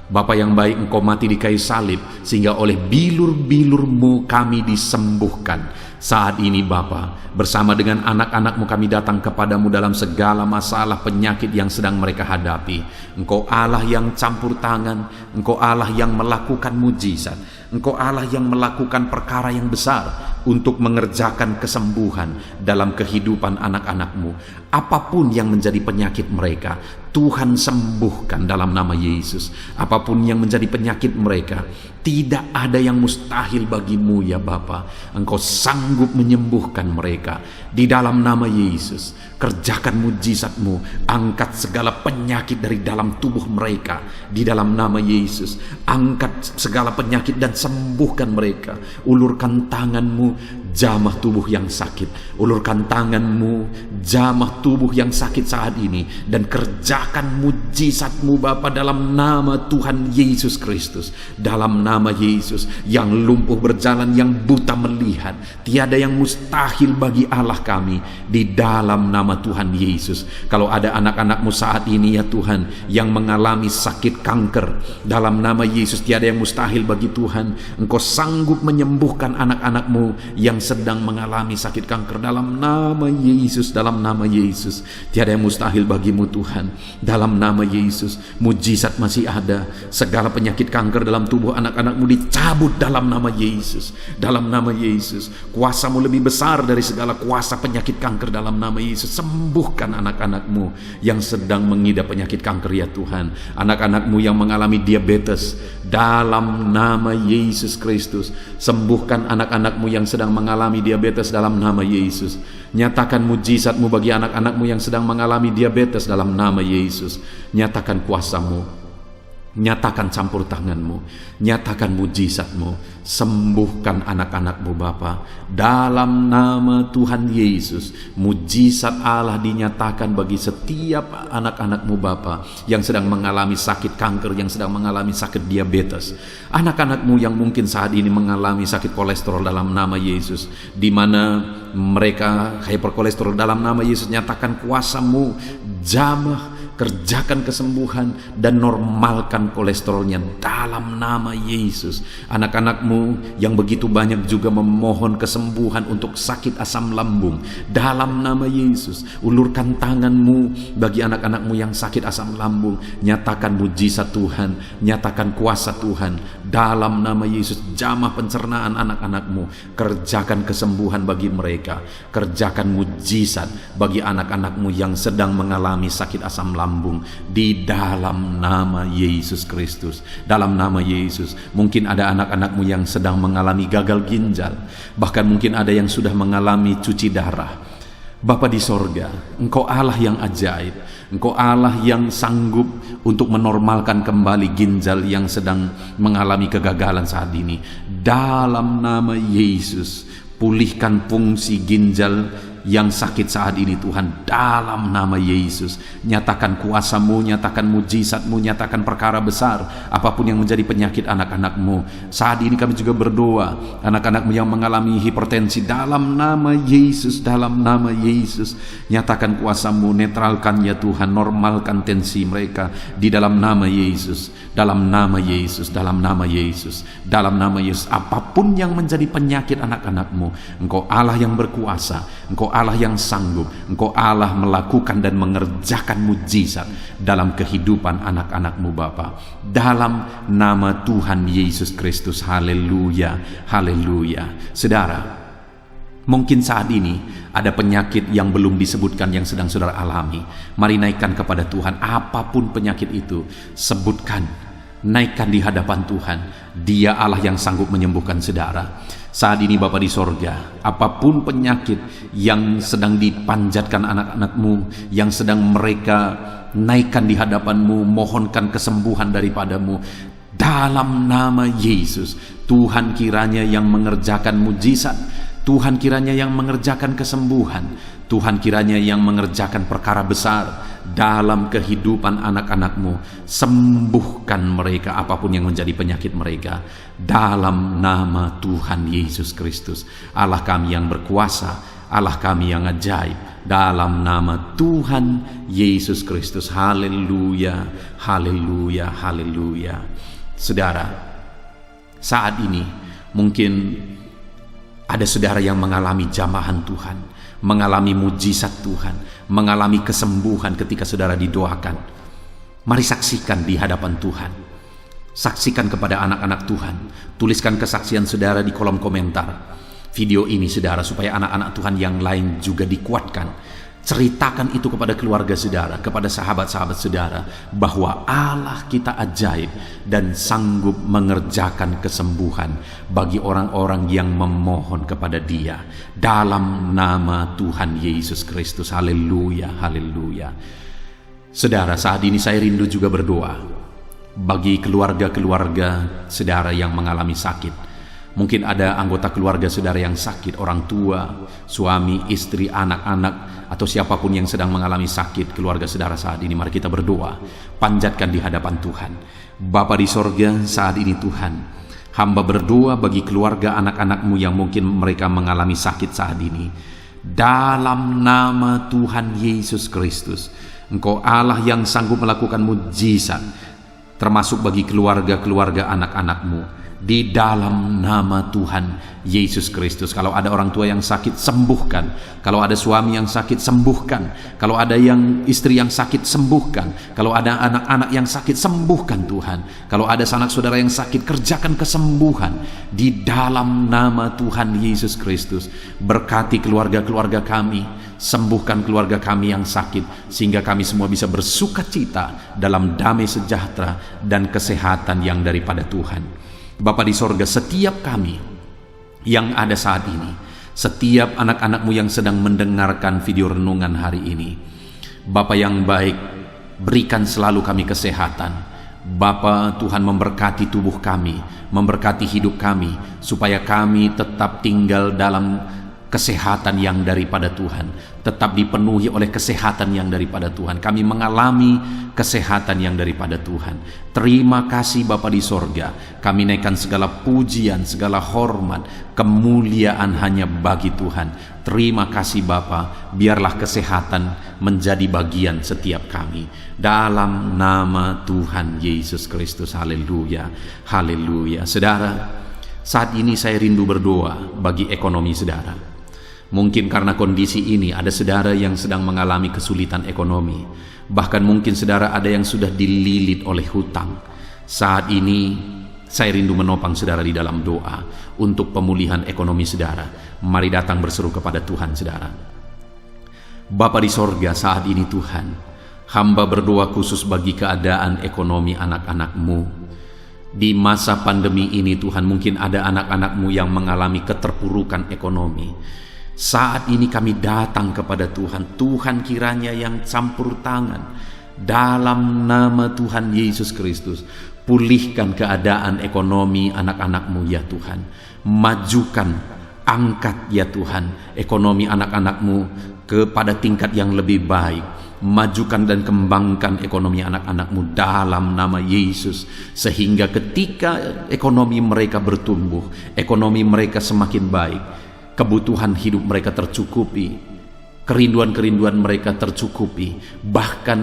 Bapa yang baik, Engkau mati di kayu salib sehingga oleh bilur-bilur-Mu kami disembuhkan. Saat ini Bapa, bersama dengan anak-anak-Mu kami datang kepadamu dalam segala masalah penyakit yang sedang mereka hadapi. Engkau Allah yang campur tangan, Engkau Allah yang melakukan mujizat, Engkau Allah yang melakukan perkara yang besar untuk mengerjakan kesembuhan dalam kehidupan anak-anak-Mu. Apapun yang menjadi penyakit mereka, Tuhan sembuhkan dalam nama Yesus. Apapun yang menjadi penyakit mereka, tidak ada yang mustahil bagimu ya Bapa. Engkau sanggup menyembuhkan mereka di dalam nama Yesus. Kerjakan mujizat-Mu, angkat segala penyakit dari dalam tubuh mereka di dalam nama Yesus. Angkat segala penyakit dan sembuhkan mereka. Ulurkan tangan-Mu, jamah tubuh yang sakit. Ulurkan tangan-Mu, jamah tubuh yang sakit saat ini, dan kerjakan mujizat-Mu Bapa dalam nama Tuhan Yesus Kristus. Dalam nama Yesus, yang lumpuh berjalan, yang buta melihat, tiada yang mustahil bagi Allah kami di dalam nama Tuhan Yesus. Kalau ada anak-anak-Mu saat ini ya Tuhan yang mengalami sakit kanker, dalam nama Yesus tiada yang mustahil bagi Tuhan. Engkau sanggup menyembuhkan anak-anak-Mu yang sedang mengalami sakit kanker dalam nama Yesus. Dalam nama Yesus tiada yang mustahil bagimu Tuhan. Dalam nama Yesus mujizat masih ada. Segala penyakit kanker dalam tubuh anak-anak-Mu dicabut dalam nama Yesus. Dalam nama Yesus, kuasa-Mu lebih besar dari segala kuasa penyakit kanker dalam nama Yesus. Sembuhkan anak-anak-Mu yang sedang mengidap penyakit kanker ya Tuhan. Anak-anak-Mu yang mengalami diabetes, dalam nama Yesus Kristus. Sembuhkan anak-anak-Mu yang sedang mengalami diabetes dalam nama Yesus. Nyatakan mujizat-Mu bagi anak-anak-Mu yang sedang mengalami diabetes dalam nama Yesus. Nyatakan kuasa-Mu Nyatakan campur tangan-Mu, nyatakan mujizat-Mu, sembuhkan anak-anak-Mu Bapa. Dalam nama Tuhan Yesus, mujizat Allah dinyatakan bagi setiap anak-anak-Mu Bapa yang sedang mengalami sakit kanker, yang sedang mengalami sakit diabetes. Anak-anak-Mu yang mungkin saat ini mengalami sakit kolesterol, dalam nama Yesus, di mana mereka hiperkolesterol, dalam nama Yesus nyatakan kuasa-Mu, jamah, kerjakan kesembuhan dan normalkan kolesterolnya dalam nama Yesus. Anak-anak-Mu yang begitu banyak juga memohon kesembuhan untuk sakit asam lambung, dalam nama Yesus, ulurkan tangan-Mu bagi anak-anak-Mu yang sakit asam lambung. Nyatakan mujizat Tuhan, nyatakan kuasa Tuhan dalam nama Yesus. Jamah pencernaan anak-anak-Mu, kerjakan kesembuhan bagi mereka, kerjakan mujizat bagi anak-anak-Mu yang sedang mengalami sakit asam lambung, di dalam nama Yesus Kristus. Dalam nama Yesus, mungkin ada anak-anak-Mu yang sedang mengalami gagal ginjal, bahkan mungkin ada yang sudah mengalami cuci darah. Bapa di sorga, Engkau Allah yang ajaib, Engkau Allah yang sanggup untuk menormalkan kembali ginjal yang sedang mengalami kegagalan saat ini. Dalam nama Yesus, pulihkan fungsi ginjal yang sakit saat ini Tuhan, dalam nama Yesus. Nyatakan kuasa-Mu, nyatakan mujizat-Mu, nyatakan perkara besar apapun yang menjadi penyakit anak-anak-Mu. Saat ini kami juga berdoa, anak-anak-Mu yang mengalami hipertensi, dalam nama Yesus, dalam nama Yesus, nyatakan kuasa-Mu, netralkan ya Tuhan, normalkan tensi mereka di dalam nama Yesus, dalam nama Yesus, dalam nama Yesus, dalam nama Yesus. Apapun yang menjadi penyakit anak-anak-Mu, Engkau Allah yang berkuasa, Engkau Allah yang sanggup, Engkau Allah melakukan dan mengerjakan mujizat dalam kehidupan anak-anak-Mu Bapa, dalam nama Tuhan Yesus Kristus. Haleluya, haleluya. Saudara, mungkin saat ini ada penyakit yang belum disebutkan yang sedang saudara alami. Mari naikkan kepada Tuhan apapun penyakit itu, sebutkan, naikkan di hadapan Tuhan. Dia Allah yang sanggup menyembuhkan saudara. Saat ini Bapa di sorga, apapun penyakit yang sedang dipanjatkan anak-anak-Mu, yang sedang mereka naikkan di hadapan-Mu, mohonkan kesembuhan daripada-Mu, dalam nama Yesus, Tuhan kiranya yang mengerjakan mujizat, Tuhan kiranya yang mengerjakan kesembuhan, Tuhan kiranya yang mengerjakan perkara besar dalam kehidupan anak-anak-Mu. Sembuhkan mereka apapun yang menjadi penyakit mereka, dalam nama Tuhan Yesus Kristus. Allah kami yang berkuasa, Allah kami yang ajaib, dalam nama Tuhan Yesus Kristus. Haleluya, haleluya, haleluya. Saudara, saat ini mungkin ada saudara yang mengalami jamahan Tuhan, mengalami mujizat Tuhan, mengalami kesembuhan ketika saudara didoakan. Mari saksikan di hadapan Tuhan. Saksikan kepada anak-anak Tuhan. Tuliskan kesaksian saudara di kolom komentar video ini saudara, supaya anak-anak Tuhan yang lain juga dikuatkan. Ceritakan itu kepada keluarga saudara, kepada sahabat-sahabat saudara, bahwa Allah kita ajaib dan sanggup mengerjakan kesembuhan bagi orang-orang yang memohon kepada Dia, dalam nama Tuhan Yesus Kristus. Haleluya, haleluya. Saudara, saat ini saya rindu juga berdoa bagi keluarga-keluarga saudara yang mengalami sakit. Mungkin ada anggota keluarga saudara yang sakit, orang tua, suami, istri, anak-anak, atau siapapun yang sedang mengalami sakit keluarga saudara saat ini. Mari kita berdoa, panjatkan di hadapan Tuhan. Bapa di sorga, saat ini Tuhan, hamba berdoa bagi keluarga anak-anak-Mu yang mungkin mereka mengalami sakit saat ini. Dalam nama Tuhan Yesus Kristus, Engkau Allah yang sanggup melakukan mujizat, termasuk bagi keluarga-keluarga anak-anak-Mu. Di dalam nama Tuhan Yesus Kristus. Kalau ada orang tua yang sakit, sembuhkan. Kalau ada suami yang sakit, sembuhkan. Kalau ada yang istri yang sakit, sembuhkan. Kalau ada anak-anak yang sakit, sembuhkan Tuhan. Kalau ada sanak saudara yang sakit, kerjakan kesembuhan di dalam nama Tuhan Yesus Kristus. Berkati keluarga-keluarga kami, sembuhkan keluarga kami yang sakit, sehingga kami semua bisa bersuka cita dalam damai sejahtera dan kesehatan yang daripada Tuhan. Bapa di sorga, setiap kami yang ada saat ini, setiap anak-anak-Mu yang sedang mendengarkan video renungan hari ini, Bapa yang baik, berikan selalu kami kesehatan, Bapa, Tuhan memberkati tubuh kami, memberkati hidup kami, supaya kami tetap tinggal dalam kesehatan yang daripada Tuhan, tetap dipenuhi oleh kesehatan yang daripada Tuhan. Kami mengalami kesehatan yang daripada Tuhan. Terima kasih Bapa di sorga. Kami naikkan segala pujian, segala hormat, kemuliaan hanya bagi Tuhan. Terima kasih Bapa, biarlah kesehatan menjadi bagian setiap kami. Dalam nama Tuhan Yesus Kristus, haleluya, haleluya. Saudara, saat ini saya rindu berdoa bagi ekonomi saudara. Mungkin karena kondisi ini ada saudara yang sedang mengalami kesulitan ekonomi. Bahkan mungkin saudara ada yang sudah dililit oleh hutang. Saat ini saya rindu menopang saudara di dalam doa untuk pemulihan ekonomi saudara. Mari datang berseru kepada Tuhan saudara. Bapa di sorga, saat ini Tuhan, hamba berdoa khusus bagi keadaan ekonomi anak-anak-Mu. Di masa pandemi ini Tuhan, mungkin ada anak-anak-Mu yang mengalami keterpurukan ekonomi. Saat ini kami datang kepada Tuhan. Tuhan kiranya yang campur tangan dalam nama Tuhan Yesus Kristus. Pulihkan keadaan ekonomi anak-anak-Mu ya Tuhan. Majukan, angkat ya Tuhan ekonomi anak-anak-Mu kepada tingkat yang lebih baik. Majukan dan kembangkan ekonomi anak-anak-Mu dalam nama Yesus, sehingga ketika ekonomi mereka bertumbuh, ekonomi mereka semakin baik, kebutuhan hidup mereka tercukupi, kerinduan-kerinduan mereka tercukupi. Bahkan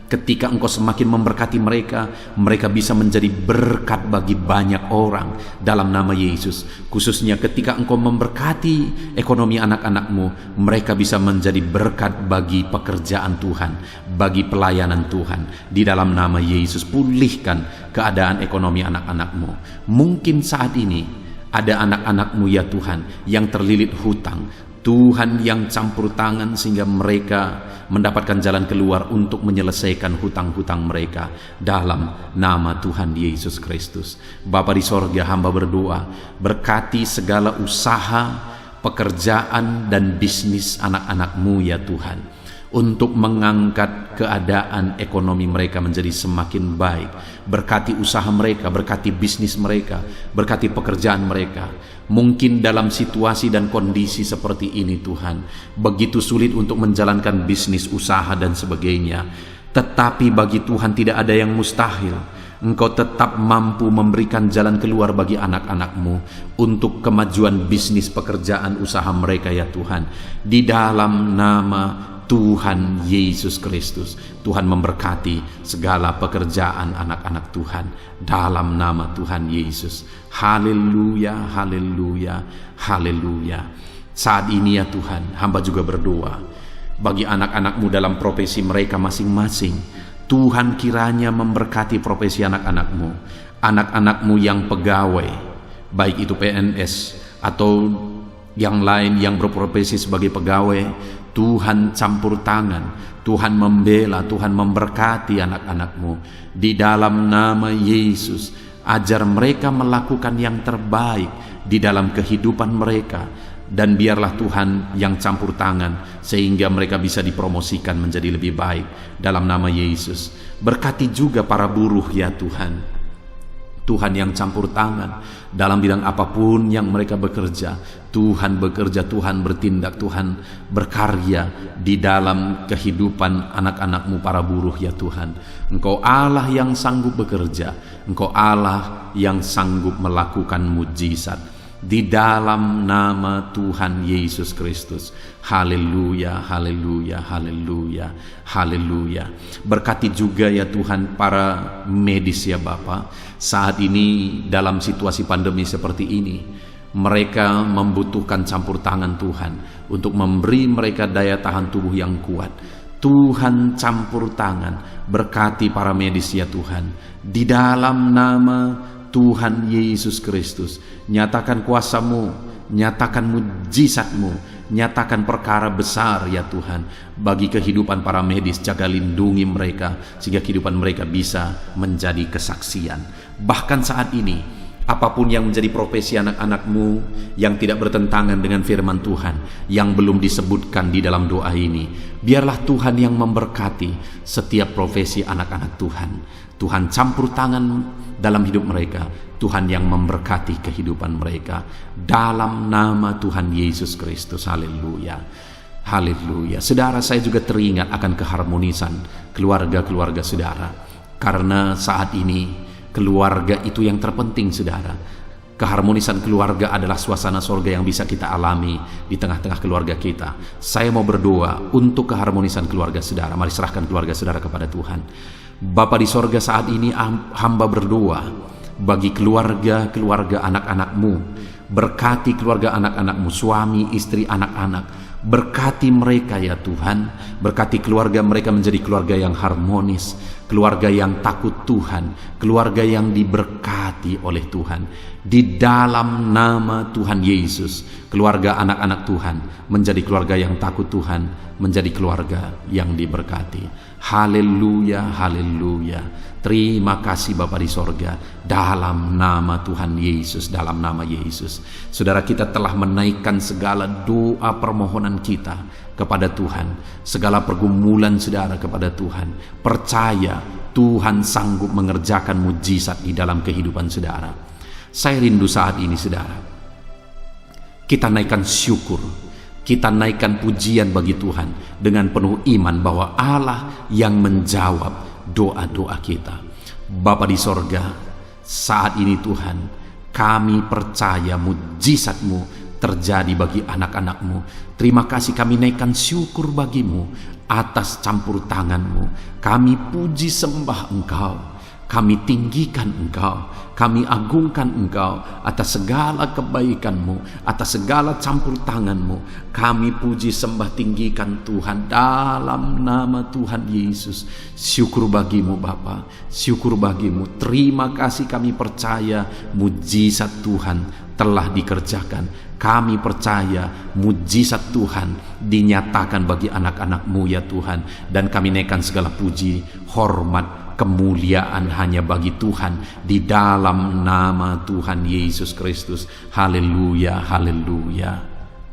ketika Engkau semakin memberkati mereka, mereka bisa menjadi berkat bagi banyak orang dalam nama Yesus. Khususnya ketika Engkau memberkati ekonomi anak-anak-Mu, mereka bisa menjadi berkat bagi pekerjaan Tuhan, bagi pelayanan Tuhan. Di dalam nama Yesus, pulihkan keadaan ekonomi anak-anak-Mu. Mungkin saat ini ada anak-anak-Mu ya Tuhan yang terlilit hutang. Tuhan yang campur tangan sehingga mereka mendapatkan jalan keluar untuk menyelesaikan hutang-hutang mereka dalam nama Tuhan Yesus Kristus. Bapa di sorga, hamba berdoa, berkati segala usaha, pekerjaan dan bisnis anak-anak-Mu ya Tuhan, untuk mengangkat keadaan ekonomi mereka menjadi semakin baik. Berkati usaha mereka, berkati bisnis mereka, berkati pekerjaan mereka. Mungkin dalam situasi dan kondisi seperti ini Tuhan, begitu sulit untuk menjalankan bisnis, usaha dan sebagainya. Tetapi bagi Tuhan tidak ada yang mustahil. Engkau tetap mampu memberikan jalan keluar bagi anak-anak-Mu untuk kemajuan bisnis, pekerjaan, usaha mereka ya Tuhan. Di dalam nama Tuhan Yesus Kristus, Tuhan memberkati segala pekerjaan anak-anak Tuhan dalam nama Tuhan Yesus. Haleluya, haleluya, haleluya. Saat ini ya Tuhan, hamba juga berdoa bagi anak-anak-Mu dalam profesi mereka masing-masing. Tuhan kiranya memberkati profesi anak-anak-Mu, anak-anak-Mu yang pegawai, baik itu PNS atau yang lain yang berprofesi sebagai pegawai. Tuhan campur tangan, Tuhan membela, Tuhan memberkati anak-anak-Mu. Di dalam nama Yesus, ajar mereka melakukan yang terbaik di dalam kehidupan mereka. Dan biarlah Tuhan yang campur tangan sehingga mereka bisa dipromosikan menjadi lebih baik dalam nama Yesus. Berkati juga para buruh ya Tuhan. Tuhan yang campur tangan dalam bidang apapun yang mereka bekerja. Tuhan bekerja, Tuhan bertindak, Tuhan berkarya di dalam kehidupan anak-anak-Mu para buruh ya Tuhan. Engkau Allah yang sanggup bekerja, Engkau Allah yang sanggup melakukan mujizat. Di dalam nama Tuhan Yesus Kristus. Haleluya, haleluya, haleluya, haleluya. Berkati juga ya Tuhan para medis ya Bapa. Saat ini dalam situasi pandemi seperti ini, mereka membutuhkan campur tangan Tuhan untuk memberi mereka daya tahan tubuh yang kuat. Tuhan campur tangan, berkati para medis ya Tuhan. Di dalam nama Tuhan Yesus Kristus, nyatakan kuasa-Mu, nyatakan mujizat-Mu, nyatakan perkara besar ya Tuhan bagi kehidupan para medis. Jaga lindungi mereka sehingga kehidupan mereka bisa menjadi kesaksian. Bahkan saat ini Apapun yang menjadi profesi anak-anak-Mu yang tidak bertentangan dengan firman Tuhan, yang belum disebutkan di dalam doa ini, biarlah Tuhan yang memberkati setiap profesi anak-anak Tuhan. Tuhan campur tangan dalam hidup mereka. Tuhan yang memberkati kehidupan mereka. Dalam nama Tuhan Yesus Kristus. Haleluya. Haleluya. Saudara, saya juga teringat akan keharmonisan keluarga-keluarga saudara. Karena saat ini keluarga itu yang terpenting, saudara. Keharmonisan keluarga adalah suasana sorga yang bisa kita alami di tengah-tengah keluarga kita. Saya mau berdoa untuk keharmonisan keluarga saudara. Mari serahkan keluarga saudara kepada Tuhan. Bapa di sorga, saat ini hamba berdoa bagi keluarga anak-anak-Mu. Berkati keluarga anak-anak-Mu, suami, istri, anak-anak. Berkati mereka ya Tuhan. Berkati keluarga mereka menjadi keluarga yang harmonis, keluarga yang takut Tuhan, keluarga yang diberkati oleh Tuhan. Di dalam nama Tuhan Yesus, keluarga anak-anak Tuhan menjadi keluarga yang takut Tuhan, menjadi keluarga yang diberkati. Haleluya, haleluya. Terima kasih Bapa di sorga. Dalam nama Tuhan Yesus, dalam nama Yesus. Saudara, kita telah menaikkan segala doa permohonan kita kepada Tuhan, segala pergumulan saudara kepada Tuhan. Percaya Tuhan sanggup mengerjakan mujizat di dalam kehidupan saudara. Saya rindu saat ini saudara, kita naikkan syukur, kita naikkan pujian bagi Tuhan dengan penuh iman bahwa Allah yang menjawab doa-doa kita. Bapa di sorga, saat ini Tuhan, kami percaya mujizat-Mu terjadi bagi anak-anak-Mu. Terima kasih, kami naikkan syukur bagi-Mu atas campur tangan-Mu. Kami puji sembah Engkau, kami tinggikan Engkau, kami agungkan Engkau atas segala kebaikan-Mu, atas segala campur tangan-Mu. Kami puji sembah tinggikan Tuhan dalam nama Tuhan Yesus. Syukur bagi-Mu Bapa, syukur bagi-Mu. Terima kasih, kami percaya mujizat Tuhan telah dikerjakan. Kami percaya mujizat Tuhan dinyatakan bagi anak-anak-Mu ya Tuhan. Dan kami naikkan segala puji, hormat, kemuliaan hanya bagi Tuhan di dalam nama Tuhan Yesus Kristus. Haleluya, haleluya.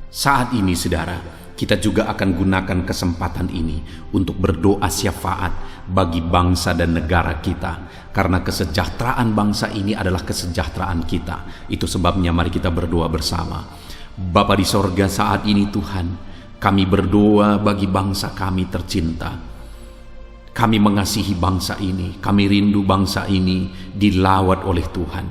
Saat ini saudara, kita juga akan gunakan kesempatan ini untuk berdoa syafaat bagi bangsa dan negara kita. Karena kesejahteraan bangsa ini adalah kesejahteraan kita. Itu sebabnya mari kita berdoa bersama. Bapa di sorga, saat ini Tuhan, kami berdoa bagi bangsa kami tercinta. Kami mengasihi bangsa ini, kami rindu bangsa ini dilawat oleh Tuhan.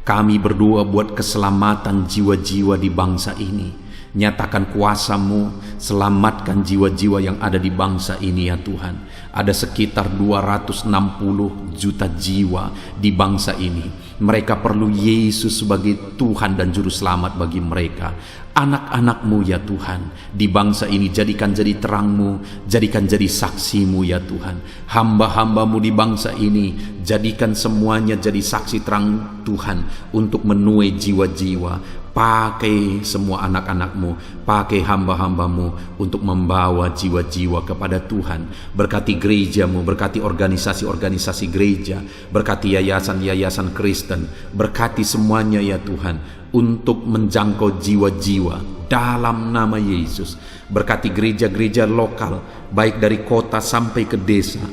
Kami berdoa buat keselamatan jiwa-jiwa di bangsa ini. Nyatakan kuasa-Mu, selamatkan jiwa-jiwa yang ada di bangsa ini ya Tuhan. Ada sekitar 260 juta jiwa di bangsa ini. Mereka perlu Yesus sebagai Tuhan dan Juru Selamat bagi mereka. Anak-anak-Mu ya Tuhan, di bangsa ini jadikan jadi terang-Mu, jadikan jadi saksi-Mu ya Tuhan. Hamba-hamba-Mu di bangsa ini, jadikan semuanya jadi saksi terang Tuhan untuk menuai jiwa-jiwa. Pakai semua anak-anak-Mu, pakai hamba-hamba-Mu untuk membawa jiwa-jiwa kepada Tuhan. Berkati gereja-Mu, berkati organisasi-organisasi gereja, berkati yayasan-yayasan Kristen, berkati semuanya ya Tuhan untuk menjangkau jiwa-jiwa dalam nama Yesus. Berkati gereja-gereja lokal, baik dari kota sampai ke desa.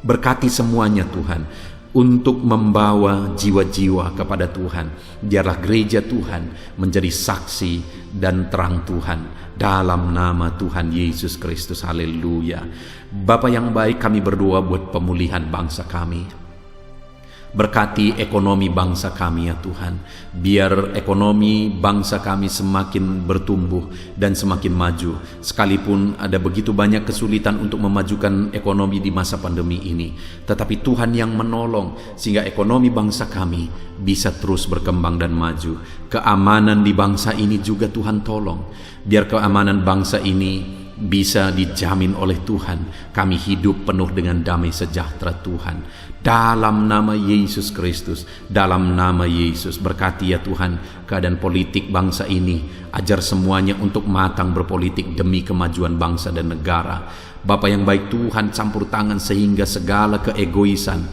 Berkati semuanya Tuhan untuk membawa jiwa-jiwa kepada Tuhan. Biarlah gereja Tuhan menjadi saksi dan terang Tuhan dalam nama Tuhan Yesus Kristus. Haleluya. Bapa yang baik, kami berdoa buat pemulihan bangsa kami. Berkati ekonomi bangsa kami ya Tuhan. Biar ekonomi bangsa kami semakin bertumbuh dan semakin maju. Sekalipun ada begitu banyak kesulitan untuk memajukan ekonomi di masa pandemi ini, tetapi Tuhan yang menolong sehingga ekonomi bangsa kami bisa terus berkembang dan maju. Keamanan di bangsa ini juga Tuhan tolong. Biar keamanan bangsa ini bisa dijamin oleh Tuhan. Kami hidup penuh dengan damai sejahtera Tuhan. Dalam nama Yesus Kristus, dalam nama Yesus, berkati ya Tuhan keadaan politik bangsa ini. Ajar semuanya untuk matang berpolitik demi kemajuan bangsa dan negara. Bapa yang baik Tuhan, campur tangan sehingga segala keegoisan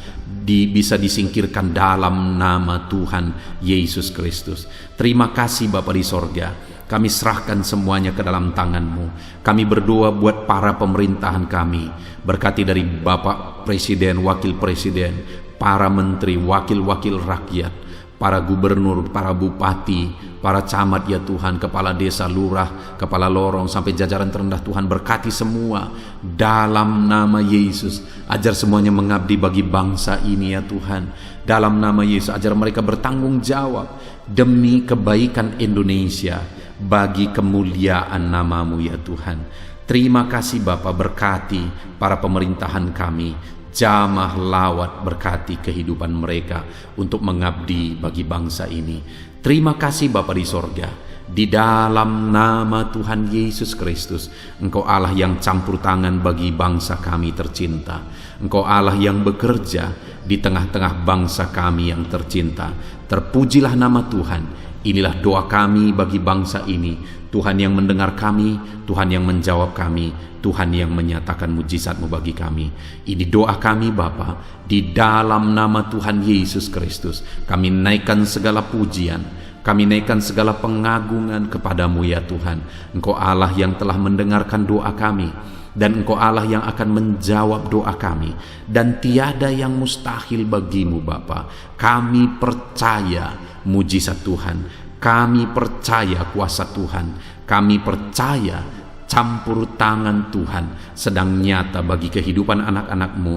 bisa disingkirkan dalam nama Tuhan Yesus Kristus. Terima kasih Bapa di sorga. Kami serahkan semuanya ke dalam tangan-Mu. Kami berdoa buat para pemerintahan kami. Berkati dari Bapak Presiden, Wakil Presiden, para menteri, wakil-wakil rakyat, para gubernur, para bupati, para camat ya Tuhan, kepala desa, lurah, kepala lorong, sampai jajaran terendah Tuhan. Berkati semua dalam nama Yesus. Ajar semuanya mengabdi bagi bangsa ini ya Tuhan. Dalam nama Yesus, ajar mereka bertanggung jawab demi kebaikan Indonesia, bagi kemuliaan nama-Mu ya Tuhan. Terima kasih Bapa, berkati para pemerintahan kami. Jamah lawat, berkati kehidupan mereka untuk mengabdi bagi bangsa ini. Terima kasih Bapa di sorga. Di dalam nama Tuhan Yesus Kristus, Engkau Allah yang campur tangan bagi bangsa kami tercinta. Engkau Allah yang bekerja di tengah-tengah bangsa kami yang tercinta. Terpujilah nama Tuhan. Inilah doa kami bagi bangsa ini. Tuhan yang mendengar kami, Tuhan yang menjawab kami, Tuhan yang menyatakan mujizat-Mu bagi kami. Ini doa kami Bapa, di dalam nama Tuhan Yesus Kristus. Kami naikkan segala pujian, kami naikkan segala pengagungan kepadamu ya Tuhan. Engkau Allah yang telah mendengarkan doa kami, dan Engkau Allah yang akan menjawab doa kami, dan tiada yang mustahil bagimu Bapa. Kami percaya mujizat Tuhan, kami percaya kuasa Tuhan, kami percaya campur tangan Tuhan sedang nyata bagi kehidupan anak-anak-Mu,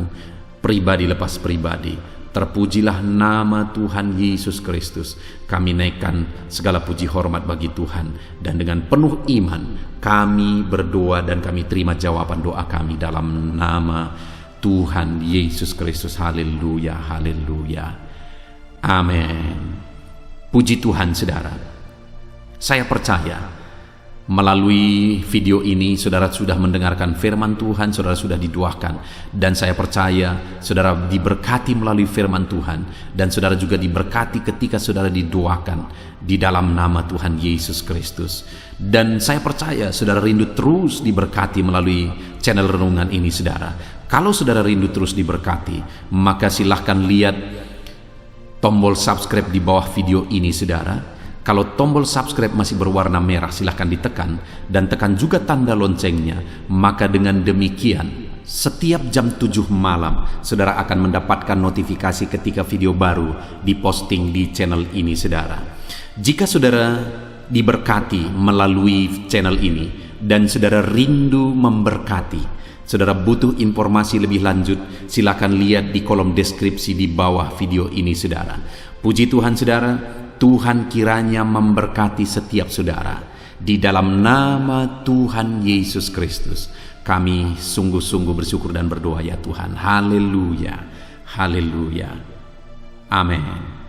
pribadi lepas pribadi. Terpujilah nama Tuhan Yesus Kristus. Kami naikkan segala puji hormat bagi Tuhan, dan dengan penuh iman kami berdoa dan kami terima jawaban doa kami dalam nama Tuhan Yesus Kristus. Haleluya, haleluya, amin. Puji Tuhan saudara. Saya percaya melalui video ini saudara sudah mendengarkan firman Tuhan, saudara sudah didoakan, dan saya percaya saudara diberkati melalui firman Tuhan, dan saudara juga diberkati ketika saudara didoakan di dalam nama Tuhan Yesus Kristus. Dan saya percaya saudara rindu terus diberkati melalui channel renungan ini saudara. Kalau saudara rindu terus diberkati, maka silahkan lihat tombol subscribe di bawah video ini saudara. Kalau tombol subscribe masih berwarna merah, silahkan ditekan, dan tekan juga tanda loncengnya. Maka dengan demikian setiap jam 7 malam saudara akan mendapatkan notifikasi ketika video baru diposting di channel ini saudara. Jika saudara diberkati melalui channel ini dan saudara rindu memberkati, saudara butuh informasi lebih lanjut, silakan lihat di kolom deskripsi di bawah video ini saudara. Puji Tuhan saudara, Tuhan kiranya memberkati setiap saudara. Di dalam nama Tuhan Yesus Kristus, kami sungguh-sungguh bersyukur dan berdoa ya Tuhan. Haleluya, haleluya, amin.